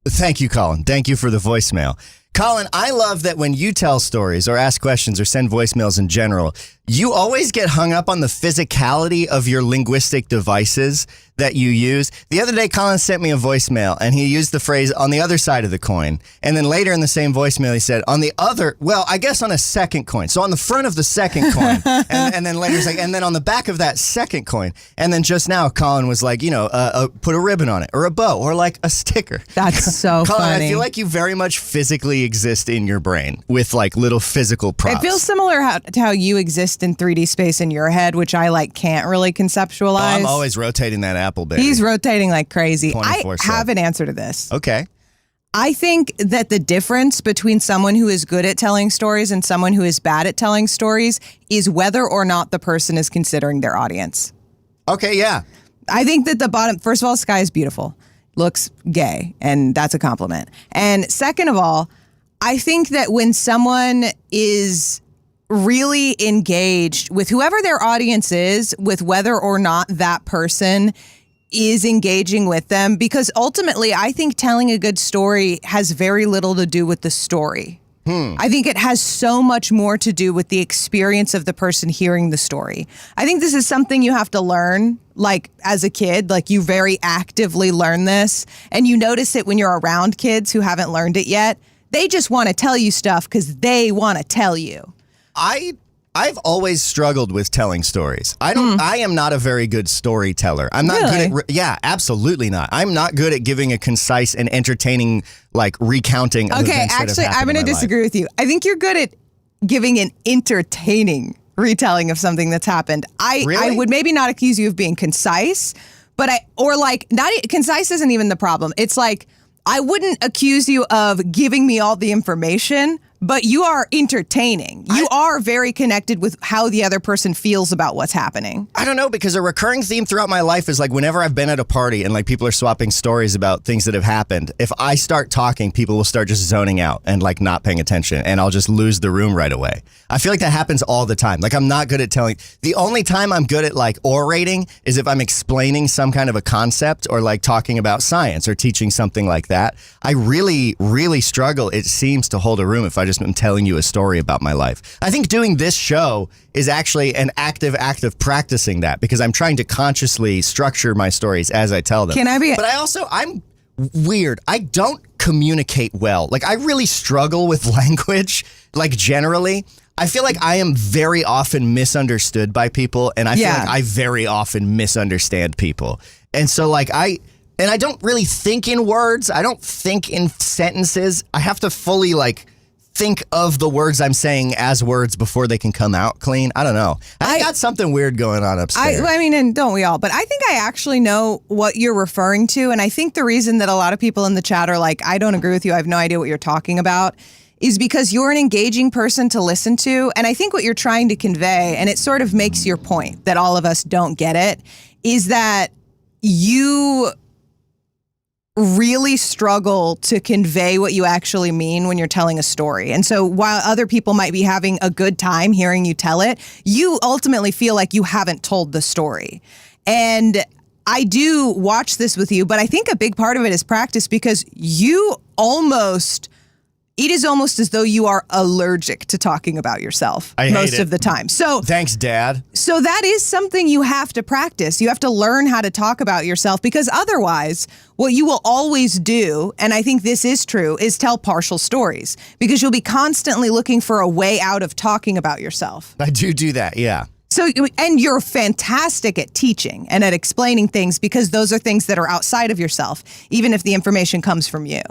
B: Thank you, Colin. Thank you for the voicemail. Colin, I love that when you tell stories or ask questions or send voicemails in general, you always get hung up on the physicality of your linguistic devices that you use. The other day, Colin sent me a voicemail and he used the phrase on the other side of the coin. And then later in the same voicemail, he said on the other, well, I guess on a second coin. So on the front of the second coin. and then later he's like, and then on the back of that second coin. And then just now, Colin was like, you know, put a ribbon on it or a bow or like a sticker.
C: That's so
B: Colin,
C: funny.
B: I feel like you very much physically exist in your brain with like little physical props.
C: It feels similar to how you exist in 3D space in your head, which I like can't really conceptualize.
B: Oh, I'm always rotating that apple, baby.
C: He's rotating like crazy. I
B: 24/7.
C: have an answer to this.
B: Okay.
C: I think that the difference between someone who is good at telling stories and someone who is bad at telling stories is whether or not the person is considering their audience.
B: Okay, yeah.
C: I think that the bottom, first of all, Sky is beautiful, looks gay, and that's a compliment. And second of all, I think that when someone is really engaged with whoever their audience is, with whether or not that person is engaging with them, because ultimately I think telling a good story has very little to do with the story. I think it has so much more to do with the experience of the person hearing the story. I think this is something you have to learn, like as a kid, like you very actively learn this, and you notice it when you're around kids who haven't learned it yet. They just want to tell you stuff because they want to tell you.
B: I I've always struggled with telling stories. I am not a very good storyteller. I'm not
C: Really?
B: good at yeah, absolutely not. I'm not good at giving a concise and entertaining like recounting of
C: Okay,
B: events that have
C: actually, I'm
B: happened
C: going
B: in
C: to
B: my life.
C: disagree with you. I think you're good at giving an entertaining retelling of something that's happened. I
B: Really?
C: would maybe not accuse you of being concise, but concise isn't even the problem. It's like, I wouldn't accuse you of giving me all the information, but you are entertaining. You are very connected with how the other person feels about what's happening.
B: I don't know, because a recurring theme throughout my life is like whenever I've been at a party and like people are swapping stories about things that have happened, if I start talking, people will start just zoning out and like not paying attention, and I'll just lose the room right away. I feel like that happens all the time. Like I'm not good at telling. The only time I'm good at like orating is if I'm explaining some kind of a concept or like talking about science or teaching something like that. I really, really struggle, it seems, to hold a room if I just am telling you a story about my life. I think doing this show is actually an active act of practicing that, because I'm trying to consciously structure my stories as I tell them.
C: Can I be?
B: But I'm weird. I don't communicate well. Like I really struggle with language, like generally. I feel like I am very often misunderstood by people, and I feel like I very often misunderstand people. And so like I don't really think in words. I don't think in sentences. I have to fully like think of the words I'm saying as words before they can come out clean. I don't know. I got something weird going on upstairs.
C: I mean, and don't we all? But I think I actually know what you're referring to. And I think the reason that a lot of people in the chat are like, I don't agree with you, I have no idea what you're talking about, is because you're an engaging person to listen to. And I think what you're trying to convey, and it sort of makes your point that all of us don't get it, is that you really struggle to convey what you actually mean when you're telling a story. And so while other people might be having a good time hearing you tell it, you ultimately feel like you haven't told the story. And I do watch this with you, but I think a big part of it is practice, because it is almost as though you are allergic to talking about yourself most of the time. So
B: thanks, Dad.
C: So that is something you have to practice. You have to learn how to talk about yourself, because otherwise what you will always do, and I think this is true, is tell partial stories, because you'll be constantly looking for a way out of talking about yourself.
B: I do that, yeah.
C: So, and you're fantastic at teaching and at explaining things, because those are things that are outside of yourself, even if the information comes from you.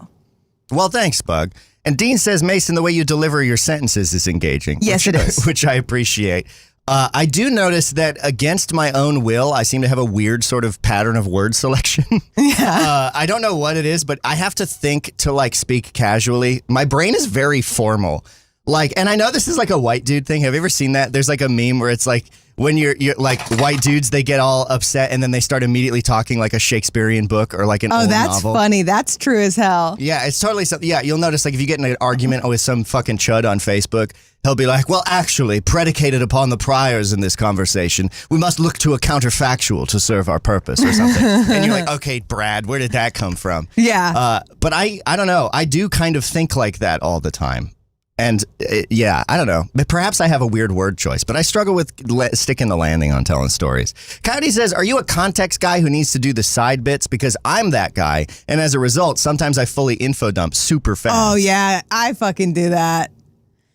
B: Well, thanks, Bug. And Dean says, Mason, the way you deliver your sentences is engaging.
C: Yes, it is.
B: Which I appreciate. I do notice that against my own will, I seem to have a weird sort of pattern of word selection.
C: Yeah.
B: I don't know what it is, but I have to think to like speak casually. My brain is very formal. Like, and I know this is like a white dude thing. Have you ever seen that? There's like a meme where it's like, when you're like white dudes, they get all upset and then they start immediately talking like a Shakespearean book or like an old
C: that's
B: novel.
C: funny. That's true as hell.
B: Yeah, it's totally something. Yeah, you'll notice like if you get in an argument with some fucking chud on Facebook, he'll be like, well, actually, predicated upon the priors in this conversation, we must look to a counterfactual to serve our purpose or something. And you're like, okay, Brad, where did that come from?
C: Yeah.
B: But I don't know. I do kind of think like that all the time. And yeah, I don't know. But perhaps I have a weird word choice, but I struggle with sticking the landing on telling stories. Coyote says, are you a context guy who needs to do the side bits? Because I'm that guy. And as a result, sometimes I fully info dump super fast.
C: Oh, yeah. I fucking do that.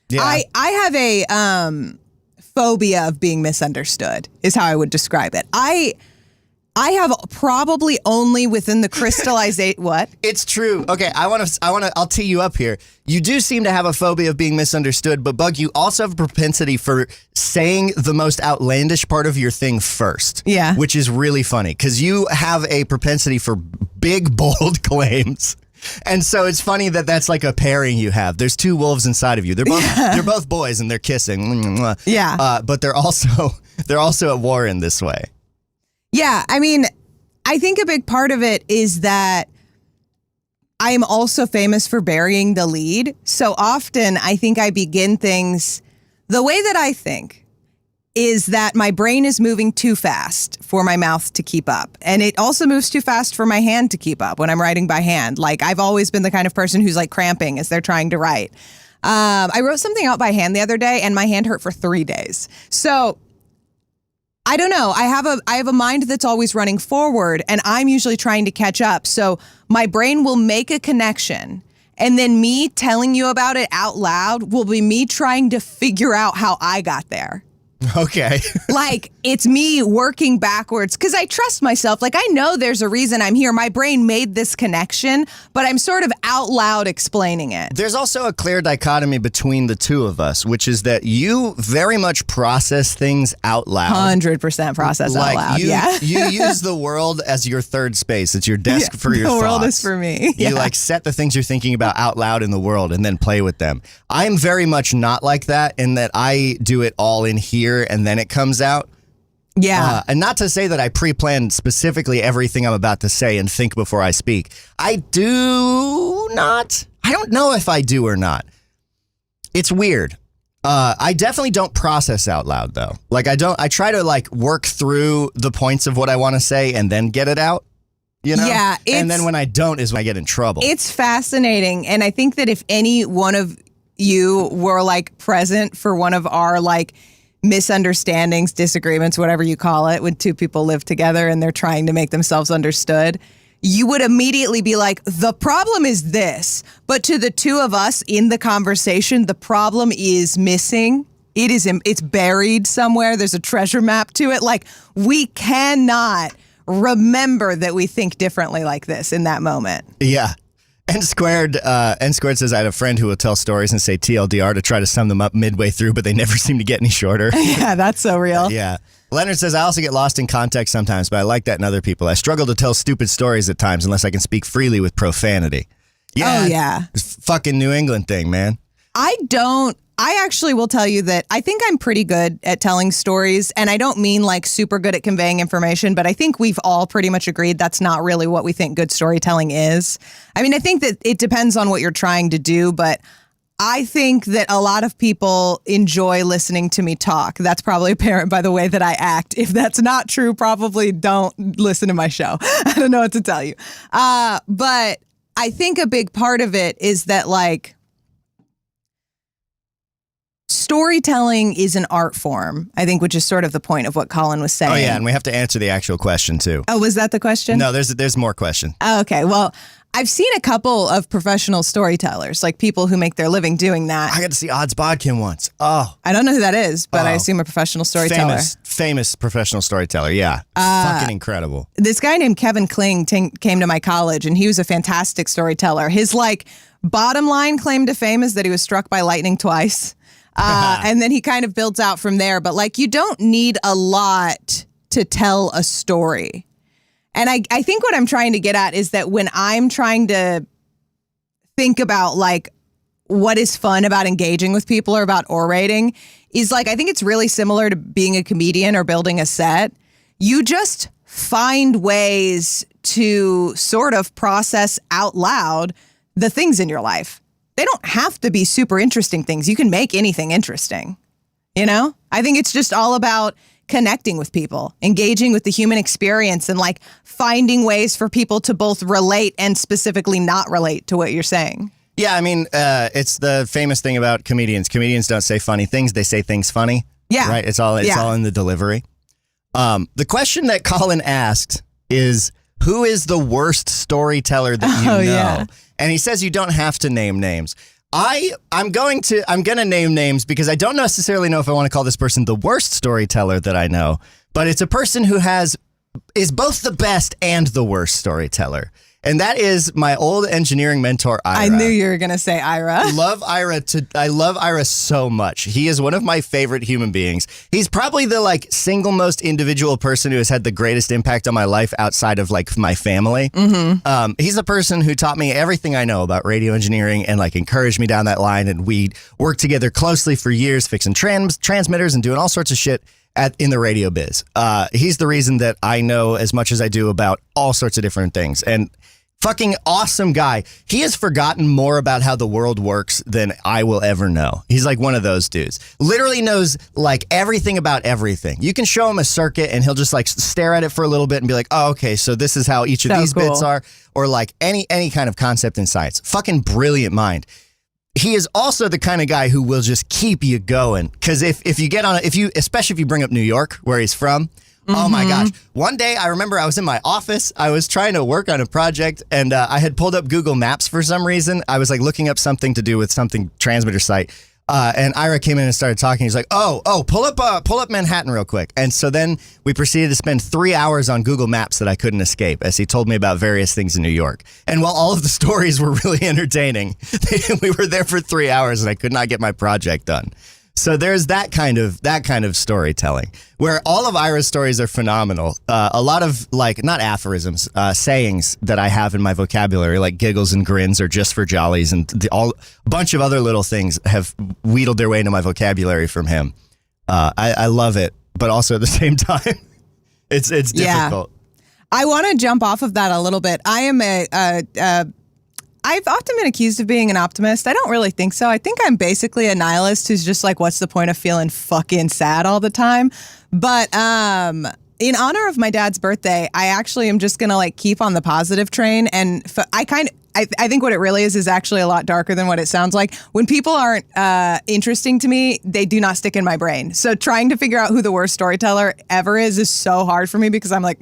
B: Yeah.
C: I have a phobia of being misunderstood, is how I would describe it. I have probably only within the crystallization. What?
B: It's true. Okay, I'll tee you up here. You do seem to have a phobia of being misunderstood, but Bug, you also have a propensity for saying the most outlandish part of your thing first.
C: Yeah.
B: Which is really funny, because you have a propensity for big, bold claims. And so it's funny that that's like a pairing you have. There's two wolves inside of you. They're both boys and they're kissing.
C: Yeah.
B: But they're also at war in this way.
C: Yeah, I mean, I think a big part of it is that I am also famous for burying the lead. So often I think I begin things, the way that I think is that my brain is moving too fast for my mouth to keep up. And it also moves too fast for my hand to keep up when I'm writing by hand. Like, I've always been the kind of person who's like cramping as they're trying to write. I wrote something out by hand the other day and my hand hurt for 3 days. So I don't know. I have a mind that's always running forward, and I'm usually trying to catch up. So my brain will make a connection, And then me telling you about it out loud will be me trying to figure out how I got there.
B: Okay.
C: Like, it's me working backwards because I trust myself. Like, I know there's a reason I'm here. My brain made this connection, but I'm sort of out loud explaining it.
B: There's also a clear dichotomy between the two of us, which is that you very much process things out loud.
C: 100% process out loud.
B: You use the world as your third space. It's your desk for your thoughts.
C: The world is for me.
B: You like set the things you're thinking about out loud in the world and then play with them. I'm very much not like that in that I do it all in here and then it comes out.
C: Yeah.
B: And not to say that I pre-plan specifically everything I'm about to say and think before I speak. I do not. I don't know if I do or not. It's weird. I definitely don't process out loud though. Like I try to like work through the points of what I want to say and then get it out. You know?
C: Yeah.
B: And then when I don't is when I get in trouble.
C: It's fascinating. And I think that if any one of you were like present for one of our like misunderstandings, disagreements, whatever you call it, when two people live together and they're trying to make themselves understood, you would immediately be like, the problem is this. But to the two of us in the conversation, the problem is missing. It's buried somewhere. There's a treasure map to it. Like, we cannot remember that we think differently like this in that moment.
B: Yeah. N squared says, I had a friend who will tell stories and say TLDR to try to sum them up midway through, but they never seem to get any shorter.
C: Yeah, that's so real.
B: Yeah. Leonard says, I also get lost in context sometimes, but I like that in other people. I struggle to tell stupid stories at times unless I can speak freely with profanity. Yeah.
C: Oh, yeah.
B: It's a fucking New England thing, man.
C: I actually will tell you that I think I'm pretty good at telling stories, and I don't mean like super good at conveying information, but I think we've all pretty much agreed that's not really what we think good storytelling is. I mean, I think that it depends on what you're trying to do, but I think that a lot of people enjoy listening to me talk. That's probably apparent by the way that I act. If that's not true, probably don't listen to my show. I don't know what to tell you. But I think a big part of it is that like, storytelling is an art form, I think, which is sort of the point of what Colin was saying.
B: Oh, yeah, and we have to answer the actual question, too.
C: Oh, was that the question?
B: No, there's more question.
C: Oh, okay, well, I've seen a couple of professional storytellers, like people who make their living doing that.
B: I got to see Odds Bodkin once. Oh.
C: I don't know who that is, but I assume a professional storyteller.
B: Famous professional storyteller, yeah. Fucking incredible.
C: This guy named Kevin Kling came to my college, and he was a fantastic storyteller. His, like, bottom line claim to fame is that he was struck by lightning twice. And then he kind of builds out from there. But like, you don't need a lot to tell a story. And I think what I'm trying to get at is that when I'm trying to think about like what is fun about engaging with people or about orating is like, I think it's really similar to being a comedian or building a set. You just find ways to sort of process out loud the things in your life. They don't have to be super interesting things. You can make anything interesting, you know? I think it's just all about connecting with people, engaging with the human experience, and like finding ways for people to both relate and specifically not relate to what you're saying.
B: Yeah, I mean, it's the famous thing about comedians. Comedians don't say funny things. They say things funny.
C: Yeah.
B: Right? It's all in the delivery. The question that Colin asked is, who is the worst storyteller that you know?
C: Yeah.
B: And he says you don't have to name names. I'm gonna name names because I don't necessarily know if I want to call this person the worst storyteller that I know, but it's a person who is both the best and the worst storyteller. And that is my old engineering mentor, Ira.
C: I knew you were going to say Ira.
B: I love Ira so much. He is one of my favorite human beings. He's probably the like single most individual person who has had the greatest impact on my life outside of like my family. Mm-hmm. He's the person who taught me everything I know about radio engineering and like encouraged me down that line. And we worked together closely for years, fixing transmitters and doing all sorts of shit in the radio biz. He's the reason that I know as much as I do about all sorts of different things. And fucking awesome guy. He has forgotten more about how the world works than I will ever know. He's like one of those dudes. Literally knows like everything about everything. You can show him a circuit and he'll just like stare at it for a little bit and be like, oh, okay, so this is how each of these bits are. Or like any kind of concept in science. Fucking brilliant mind. He is also the kind of guy who will just keep you going. Because if you get on especially if you bring up New York, where he's from, Oh my gosh. One day I remember I was in my office. I was trying to work on a project and I had pulled up Google Maps for some reason. I was like looking up something to do with something transmitter site. And Ira came in and started talking. He's like, oh, pull up Manhattan real quick. And so then we proceeded to spend 3 hours on Google Maps that I couldn't escape as he told me about various things in New York. And while all of the stories were really entertaining, we were there for 3 hours and I could not get my project done. So there's that kind of storytelling where all of Ira's stories are phenomenal. A lot of like, not aphorisms, sayings that I have in my vocabulary, like giggles and grins or just for jollies and a bunch of other little things have wheedled their way into my vocabulary from him. I love it, but also at the same time, it's difficult.
C: I want to jump off of that a little bit. I am I've often been accused of being an optimist. I don't really think so. I think I'm basically a nihilist who's just like, what's the point of feeling fucking sad all the time? But in honor of my dad's birthday, I actually am just going to like keep on the positive train. And I think what it really is actually a lot darker than what it sounds like. When people aren't interesting to me, they do not stick in my brain. So trying to figure out who the worst storyteller ever is so hard for me because I'm like,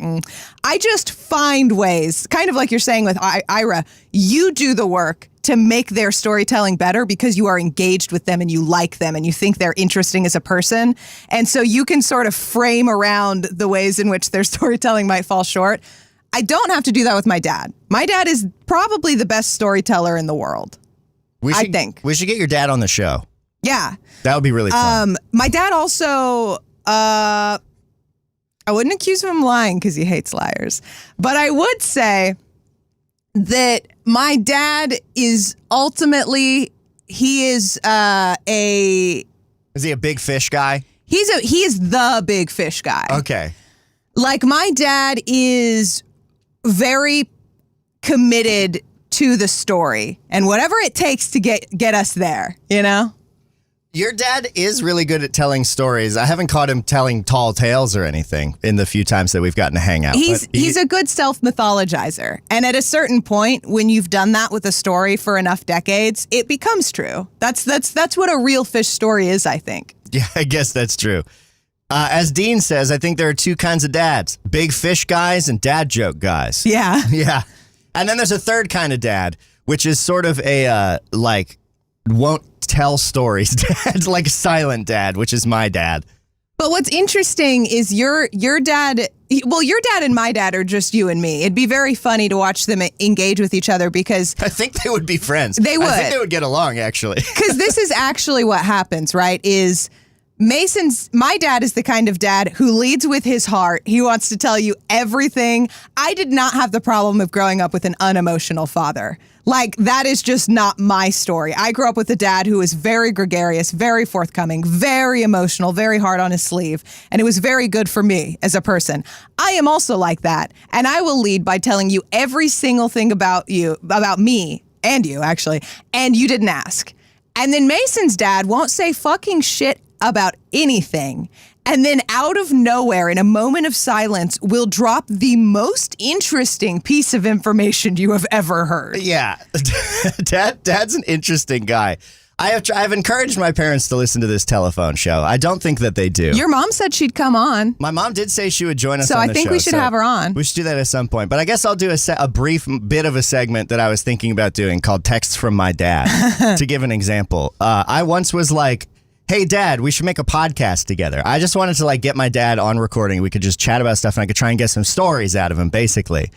C: I just find ways, kind of like you're saying with Ira, you do the work to make their storytelling better because you are engaged with them and you like them and you think they're interesting as a person. And so you can sort of frame around the ways in which their storytelling might fall short. I don't have to do that with my dad. My dad is probably the best storyteller in the world. I think.
B: We should get your dad on the show.
C: Yeah.
B: That would be really fun.
C: My dad also, I wouldn't accuse him of lying because he hates liars. But I would say that my dad is ultimately, he is Is
B: he a big fish guy?
C: He is the big fish guy.
B: Okay.
C: Like my dad is very committed to the story and whatever it takes to get us there, you know?
B: Your dad is really good at telling stories. I haven't caught him telling tall tales or anything in the few times that we've gotten to hang out.
C: He's a good self-mythologizer. And at a certain point, when you've done that with a story for enough decades, it becomes true. That's what a real fish story is, I think.
B: Yeah, I guess that's true. As Dean says, I think there are two kinds of dads, big fish guys and dad joke guys.
C: Yeah.
B: Yeah. And then there's a third kind of dad, which is sort of a, won't tell stories dad, like silent dad, which is my dad.
C: But what's interesting is your dad, well, your dad and my dad are just you and me. It'd be very funny to watch them engage with each other because
B: I think they would be friends.
C: They would.
B: I think they would get along, actually.
C: Because this is actually what happens, right? My dad is the kind of dad who leads with his heart. He wants to tell you everything. I did not have the problem of growing up with an unemotional father. Like, that is just not my story. I grew up with a dad who was very gregarious, very forthcoming, very emotional, very hard on his sleeve. And it was very good for me as a person. I am also like that. And I will lead by telling you every single thing about me, and you, actually, and you didn't ask. And then Mason's dad won't say fucking shit about anything. And then out of nowhere, in a moment of silence, will drop the most interesting piece of information you have ever heard.
B: Yeah. Dad's an interesting guy. I've encouraged my parents to listen to this telephone show. I don't think that they do.
C: Your mom said she'd come on.
B: My mom did say she would join us
C: on
B: on
C: the
B: the
C: show. So I think we should have her on.
B: We should do that at some point. But I guess I'll do a brief bit of a segment that I was thinking about doing called Texts from My Dad. To give an example, I once was like, hey, Dad, we should make a podcast together. I just wanted to get my dad on recording. We could just chat about stuff and I could try and get some stories out of him, basically.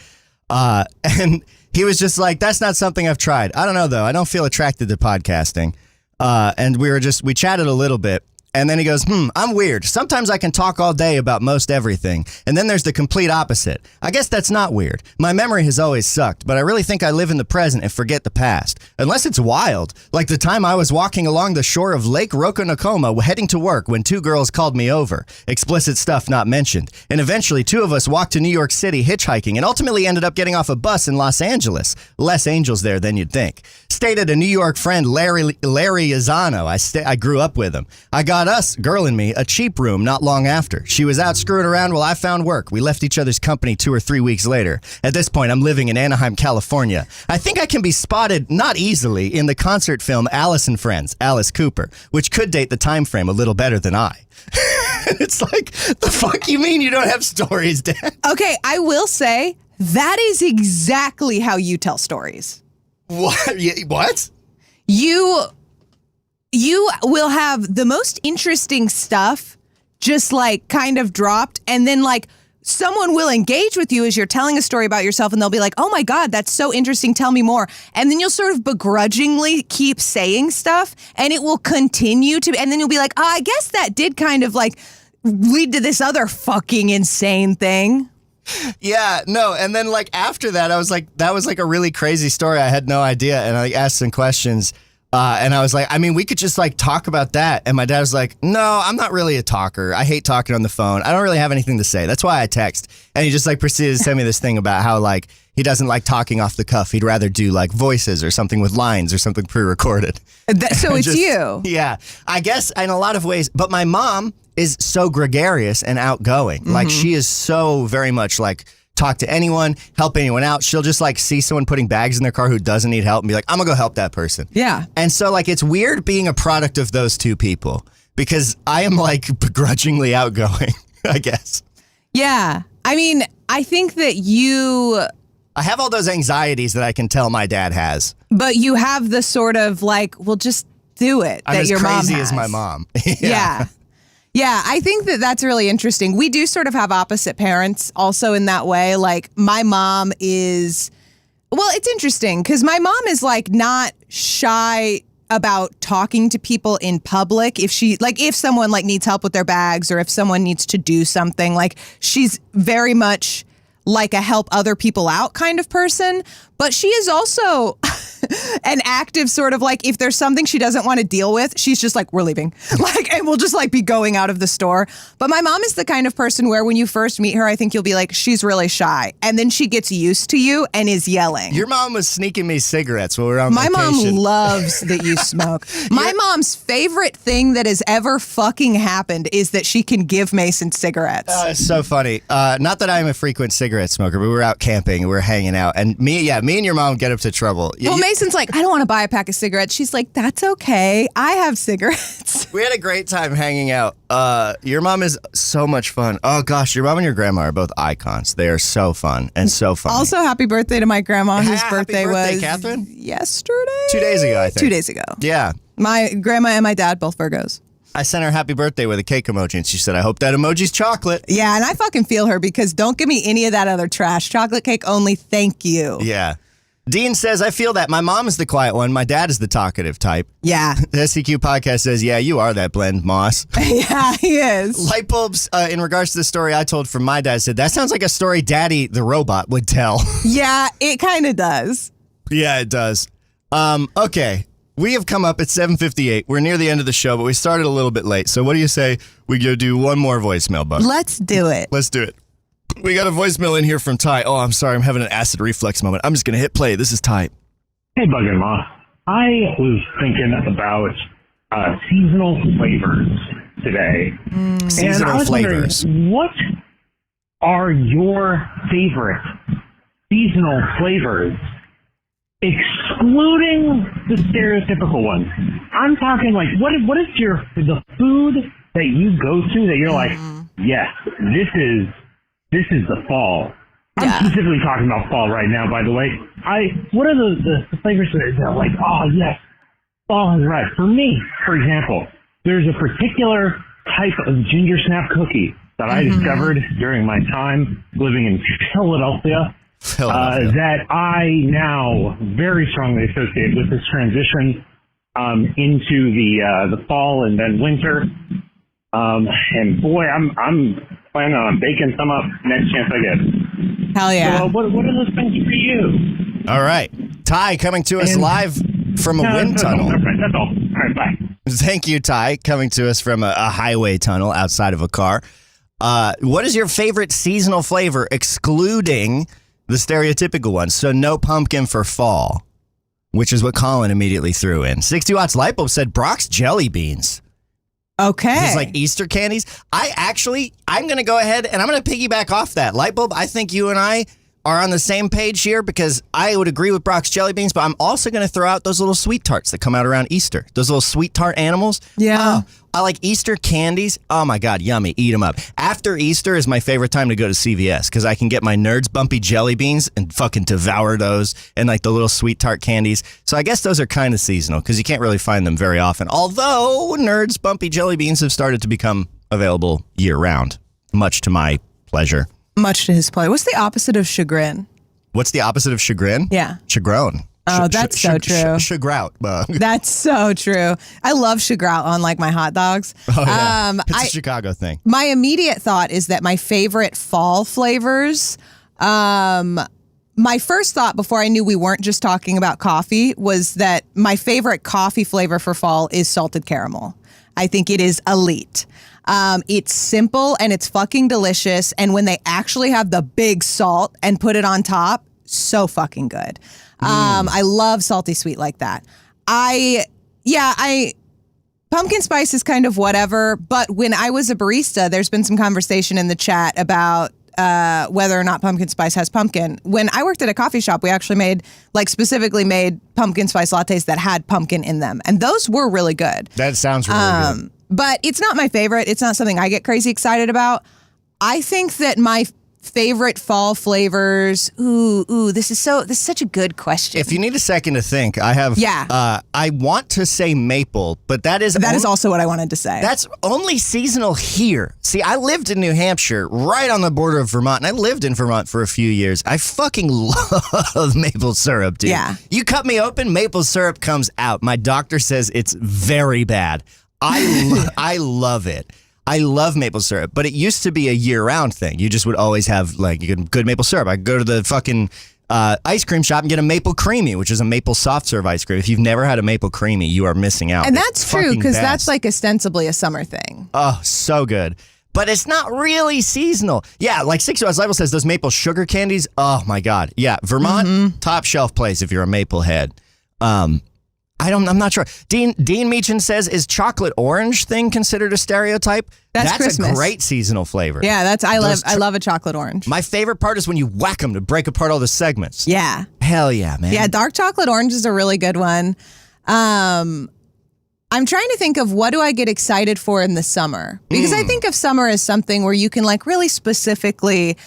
B: And he was just like, that's not something I've tried. I don't know, though. I don't feel attracted to podcasting. And we chatted a little bit. And then he goes, I'm weird. Sometimes I can talk all day about most everything. And then there's the complete opposite. I guess that's not weird. My memory has always sucked, but I really think I live in the present and forget the past. Unless it's wild. Like the time I was walking along the shore of Lake Rokonokoma heading to work when two girls called me over. Explicit stuff not mentioned. And eventually 2 of us walked to New York City hitchhiking and ultimately ended up getting off a bus in Los Angeles. Less angels there than you'd think. Stayed at a New York friend, Larry Izzano. I grew up with him. I got got us, girl and me, a cheap room not long after. She was out screwing around while I found work. We left each other's company 2 or 3 weeks later. At this point, I'm living in Anaheim, California. I think I can be spotted not easily in the concert film Alice and Friends, Alice Cooper, which could date the time frame a little better than I. It's like, the fuck you mean you don't have stories, Dad?
C: Okay, I will say that is exactly how you tell stories.
B: What? What?
C: You will have the most interesting stuff just like kind of dropped, and then like someone will engage with you as you're telling a story about yourself, and they'll be like, oh my God, that's so interesting, tell me more. And then you'll sort of begrudgingly keep saying stuff, and it will continue to, and then you'll be like, oh, I guess that did kind of like lead to this other fucking insane thing.
B: Yeah, no, and then like after that, I was like, that was like a really crazy story. I had no idea, and I asked some questions, and I was like, I mean, we could just like talk about that. And my dad was like, no, I'm not really a talker. I hate talking on the phone. I don't really have anything to say. That's why I text. And he just like proceeded to send me this thing about how like he doesn't like talking off the cuff. He'd rather do like voices or something with lines or something pre-recorded.
C: So it's you.
B: Yeah, I guess in a lot of ways. But my mom is so gregarious and outgoing. Like she is so very much like talk to anyone, help anyone out. She'll just like see someone putting bags in their car who doesn't need help and be like, I'm gonna go help that person.
C: Yeah.
B: And so like it's weird being a product of those two people because I am like begrudgingly outgoing, I guess.
C: Yeah. I mean, I think that
B: I have all those anxieties that I can tell my dad has.
C: but you have the sort of like, well, just do it
B: I'm
C: that
B: as
C: your mom
B: crazy
C: has.
B: as my mom.
C: Yeah. Yeah, I think that that's really interesting. We do sort of have opposite parents also in that way. Like my mom is, well, it's interesting because my mom is like not shy about talking to people in public. If someone like needs help with their bags or if someone needs to do something, like she's very much like a help other people out kind of person. But she is also an active sort of like, if there's something she doesn't want to deal with, she's just like, we're leaving. Like, and we'll just like be going out of the store. But my mom is the kind of person where when you first meet her, I think you'll be like, she's really shy. And then she gets used to you and is yelling.
B: Your mom was sneaking me cigarettes while we were on
C: My
B: vacation.
C: mom loves that you smoke. My mom's favorite thing that has ever fucking happened is that she can give Mason cigarettes.
B: It's so funny. Not that I'm a frequent cigarette smoker, but we were out camping and we were hanging out. And me and your mom get up to trouble.
C: Well, Mason's like, I don't want to buy a pack of cigarettes. She's like, that's okay. I have cigarettes.
B: We had a great time hanging out. Your mom is so much fun. Oh, gosh, your mom and your grandma are both icons. They are so fun and so funny.
C: Also, happy birthday to my grandma, whose birthday was
B: Catherine?
C: yesterday?
B: 2 days ago, I think.
C: 2 days ago.
B: Yeah.
C: My grandma and my dad, both Virgos.
B: I sent her happy birthday with a cake emoji, and she said, I hope that emoji's chocolate.
C: Yeah, and I fucking feel her because don't give me any of that other trash. Chocolate cake only, thank you.
B: Yeah. Dean says, I feel that. My mom is the quiet one. My dad is the talkative type.
C: Yeah.
B: The SCQ podcast says, yeah, you are that blend, Moss.
C: Yeah, he is.
B: Light bulbs, in regards to the story I told from my dad, said, that sounds like a story Daddy the robot would tell.
C: Yeah, it kind of does.
B: Yeah, it does. Okay. We have come up at 7:58. We're near the end of the show, but we started a little bit late. So what do you say we go do one more voicemail, Bug?
C: Let's do it.
B: Let's do it. We got a voicemail in here from Ty. Oh, I'm sorry. I'm having an acid reflux moment. I'm just going to hit play. This is Ty.
G: Hey, Bug and Moss. I was thinking about seasonal flavors today.
B: Seasonal
G: and I was
B: flavors.
G: wondering, what are your favorite seasonal flavors, excluding the stereotypical ones? I'm talking like, what is the food that you go to that you're like, yes, this is the fall. I'm specifically talking about fall right now, by the way. What are the flavors that are like, oh, yes, fall has arrived? For me, for example, there's a particular type of ginger snap cookie that I discovered during my time living in Philadelphia. That I now very strongly associate with this transition into the fall and then winter. And boy, I'm planning on baking some up next chance I get.
C: Hell yeah.
G: So, what are those things for you?
B: All right. Ty coming to us live from a wind tunnel.
G: That's all. All right, bye.
B: Thank you, Ty, coming to us from a highway tunnel outside of a car. What is your favorite seasonal flavor, excluding the stereotypical ones? So no pumpkin for fall, which is what Colin immediately threw in. 60 watts light bulb said Brock's jelly beans.
C: Okay.
B: These like Easter candies. I'm going to go ahead and I'm going to piggyback off that. Light bulb, I think you and I are on the same page here because I would agree with Brock's jelly beans, but I'm also going to throw out those little sweet tarts that come out around Easter. Those little sweet tart animals.
C: Yeah.
B: I like Easter candies. Oh my God, yummy. Eat them up. After Easter is my favorite time to go to CVS because I can get my Nerds Bumpy jelly beans and fucking devour those and like the little sweet tart candies. So I guess those are kind of seasonal because you can't really find them very often. Although Nerds Bumpy jelly beans have started to become available year round, much to my pleasure.
C: Much to his pleasure. What's the opposite of chagrin?
B: What's the opposite of chagrin?
C: Yeah.
B: Chagrin.
C: Oh, that's so true.
B: Chagrout.
C: That's so true. I love chagrout on like my hot dogs.
B: Oh, yeah. It's a Chicago thing.
C: My immediate thought is that my favorite fall flavors, my first thought before I knew we weren't just talking about coffee was that my favorite coffee flavor for fall is salted caramel. I think it is elite. It's simple and it's fucking delicious. And when they actually have the big salt and put it on top, so fucking good. I love salty sweet like that. Pumpkin spice is kind of whatever. But when I was a barista, there's been some conversation in the chat about whether or not pumpkin spice has pumpkin. When I worked at a coffee shop, we actually specifically made pumpkin spice lattes that had pumpkin in them. And those were really good.
B: That sounds really good.
C: But it's not my favorite. It's not something I get crazy excited about. I think that my favorite fall flavors. This is such a good question.
B: If you need a second to think, I have.
C: Yeah.
B: I want to say maple, but that is
C: also what I wanted to say.
B: That's only seasonal here. See, I lived in New Hampshire, right on the border of Vermont, and I lived in Vermont for a few years. I fucking love maple syrup, dude.
C: Yeah.
B: You cut me open, maple syrup comes out. My doctor says it's very bad. I love it. I love maple syrup, but it used to be a year-round thing. You just would always have like good maple syrup. I go to the fucking ice cream shop and get a maple creamy, which is a maple soft serve ice cream. If you've never had a maple creamy, you are missing out.
C: And that's true because that's like ostensibly a summer thing.
B: Oh, so good. But it's not really seasonal. Yeah, like 6 Hours Level says, those maple sugar candies, oh my God. Yeah, Vermont, top shelf place if you're a maple head. I'm not sure. Dean Meechan says, is chocolate orange thing considered a stereotype?
C: That's Christmas.
B: A great seasonal flavor.
C: Yeah, I love a chocolate orange.
B: My favorite part is when you whack them to break apart all the segments.
C: Yeah.
B: Hell yeah, man.
C: Yeah, dark chocolate orange is a really good one. I'm trying to think of what do I get excited for in the summer? Because I think of summer as something where you can like really specifically,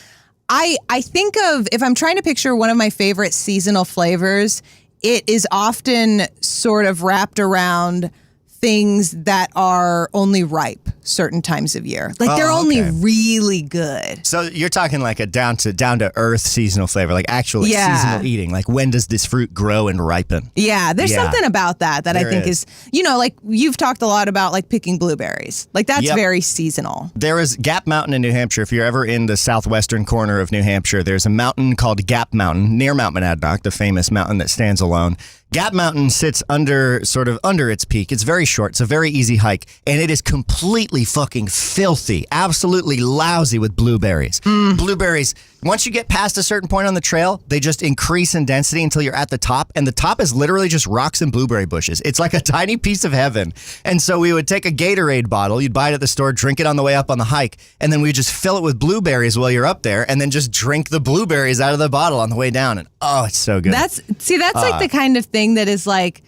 C: I think of, if I'm trying to picture one of my favorite seasonal flavors, it is often sort of wrapped around things that are only ripe certain times of year. Like they're only really good.
B: So you're talking like a down to earth seasonal flavor, like actual seasonal eating. Like when does this fruit grow and ripen?
C: Yeah, there's something about that I think is, like you've talked a lot about like picking blueberries. Like that's very seasonal.
B: There is Gap Mountain in New Hampshire. If you're ever in the southwestern corner of New Hampshire, there's a mountain called Gap Mountain near Mount Monadnock, the famous mountain that stands alone. Gap Mountain sits under its peak. It's very short. It's a very easy hike. And it is completely fucking filthy, absolutely lousy with blueberries. Blueberries, once you get past a certain point on the trail, they just increase in density until you're at the top. And the top is literally just rocks and blueberry bushes. It's like a tiny piece of heaven. And so we would take a Gatorade bottle. You'd buy it at the store, drink it on the way up on the hike. And then we would just fill it with blueberries while you're up there. And then just drink the blueberries out of the bottle on the way down. And oh, it's so good.
C: That's like the kind of thing that is like,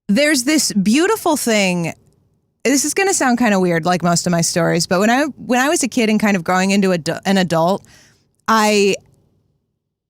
C: there's this beautiful thing. This is going to sound kind of weird, like most of my stories, but when I was a kid and kind of growing into an adult, I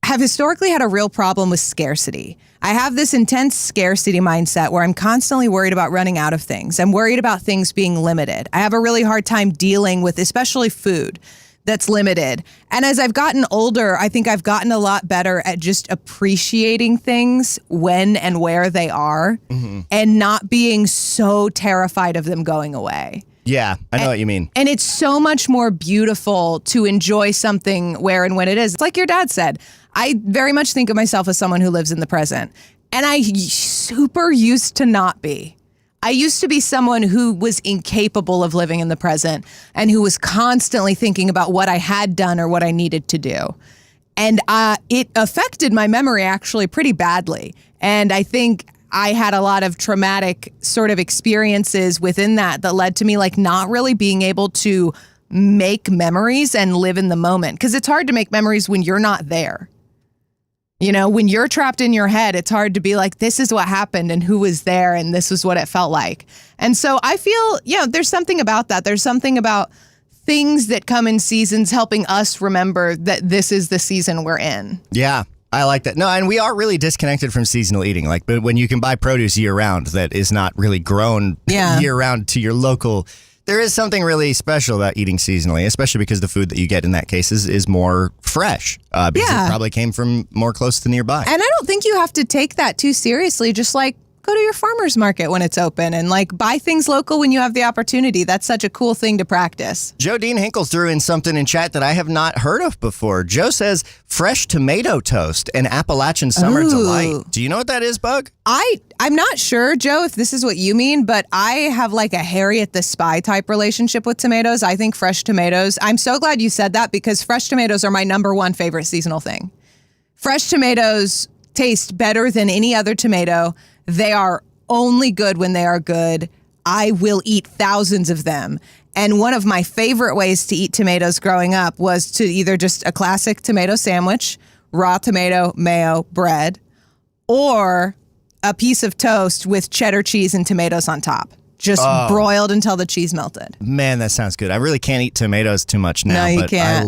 C: have historically had a real problem with scarcity. I have this intense scarcity mindset where I'm constantly worried about running out of things. I'm worried about things being limited. I have a really hard time dealing with, especially food that's limited. And as I've gotten older, I think I've gotten a lot better at just appreciating things when and where they are and not being so terrified of them going away.
B: Yeah, I know what you mean.
C: And it's so much more beautiful to enjoy something where and when it is. It's like your dad said, I very much think of myself as someone who lives in the present. And I super used to not be. I used to be someone who was incapable of living in the present and who was constantly thinking about what I had done or what I needed to do. And it affected my memory actually pretty badly. And I think I had a lot of traumatic sort of experiences within that led to me like not really being able to make memories and live in the moment. Because it's hard to make memories when you're not there. You know, when you're trapped in your head, it's hard to be like, this is what happened and who was there and this is what it felt like. And so I feel, there's something about that. There's something about things that come in seasons helping us remember that this is the season we're in.
B: Yeah. I like that. No, and we are really disconnected from seasonal eating. Like, but when you can buy produce year round that is not really grown year round to your local, there is something really special about eating seasonally, especially because the food that you get in that case is more fresh because it probably came from more close to nearby.
C: And I don't think you have to take that too seriously. Just like go to your farmer's market when it's open and like buy things local when you have the opportunity. That's such a cool thing to practice.
B: Joe Dean Hinkle threw in something in chat that I have not heard of before. Joe says fresh tomato toast and Appalachian summer delight. Do you know what that is, Bug?
C: I'm not sure, Joe, if this is what you mean, but I have like a Harriet the Spy type relationship with tomatoes. I think fresh tomatoes, I'm so glad you said that because fresh tomatoes are my number one favorite seasonal thing. Fresh tomatoes taste better than any other tomato. They are only good when they are good. I will eat thousands of them. And one of my favorite ways to eat tomatoes growing up was to either just a classic tomato sandwich, raw tomato, mayo, bread, or a piece of toast with cheddar cheese and tomatoes on top. Just broiled until the cheese melted.
B: Man, that sounds good. I really can't eat tomatoes too much now,
C: No, you
B: but
C: can't.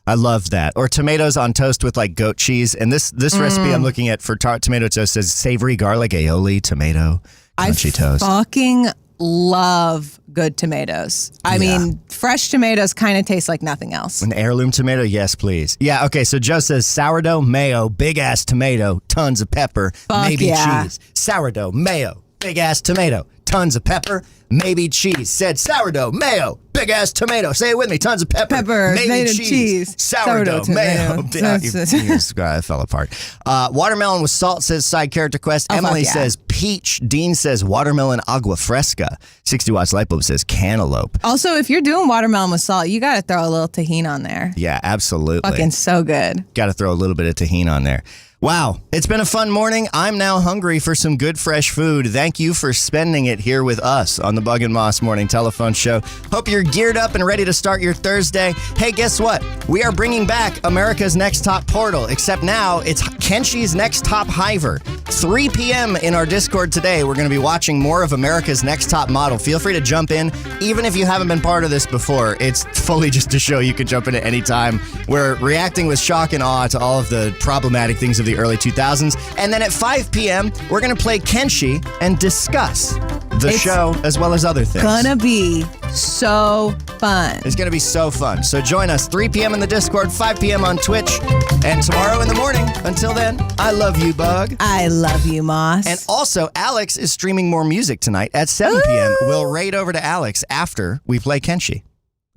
B: I love that. Or tomatoes on toast with like goat cheese. And this recipe I'm looking at for tomato toast says savory garlic aioli tomato crunchy toast.
C: Fucking love good tomatoes. I mean, fresh tomatoes kind of taste like nothing else.
B: An heirloom tomato? Yes, please. Yeah, okay, so Joe says sourdough, mayo, big-ass tomato, tons of pepper, maybe cheese. Sourdough, mayo, big-ass tomato, tons of pepper, maybe cheese. Said sourdough, mayo, big-ass tomato. Say it with me, tons of pepper, maybe cheese. Sourdough, mayo. I fell apart. Watermelon with salt, says side character quest. Emily says peach. Dean says watermelon agua fresca. 60 watts light bulb says cantaloupe.
C: Also, if you're doing watermelon with salt, you got to throw a little tahini on there.
B: Yeah, absolutely.
C: Fucking so good.
B: Got to throw a little bit of tahini on there. Wow, it's been a fun morning. I'm now hungry for some good fresh food. Thank you for spending it here with us on the Bug and Moss Morning Telephone Show. Hope you're geared up and ready to start your Thursday. Hey, guess what? We are bringing back America's Next Top Portal, except now it's Kenshi's Next Top Hiver. 3 p.m. in our Discord today, we're going to be watching more of America's Next Top Model. Feel free to jump in, even if you haven't been part of this before. It's fully just a show you can jump in at any time. We're reacting with shock and awe to all of the problematic things of the early 2000s. And then at 5 p.m., we're going to play Kenshi and discuss the show as well as other things.
C: Gonna be so fun.
B: It's going to be so fun. So join us 3 p.m. in the Discord, 5 p.m. on Twitch, and tomorrow in the morning. Until then, I love you, Bug.
C: I love you, Moss.
B: And also, Alex is streaming more music tonight at 7 p.m. We'll raid over to Alex after we play Kenshi.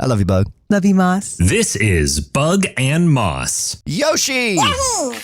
B: I love you, Bug.
C: Love you, Moss.
H: This is Bug and Moss.
B: Yoshi!
I: Yahoo!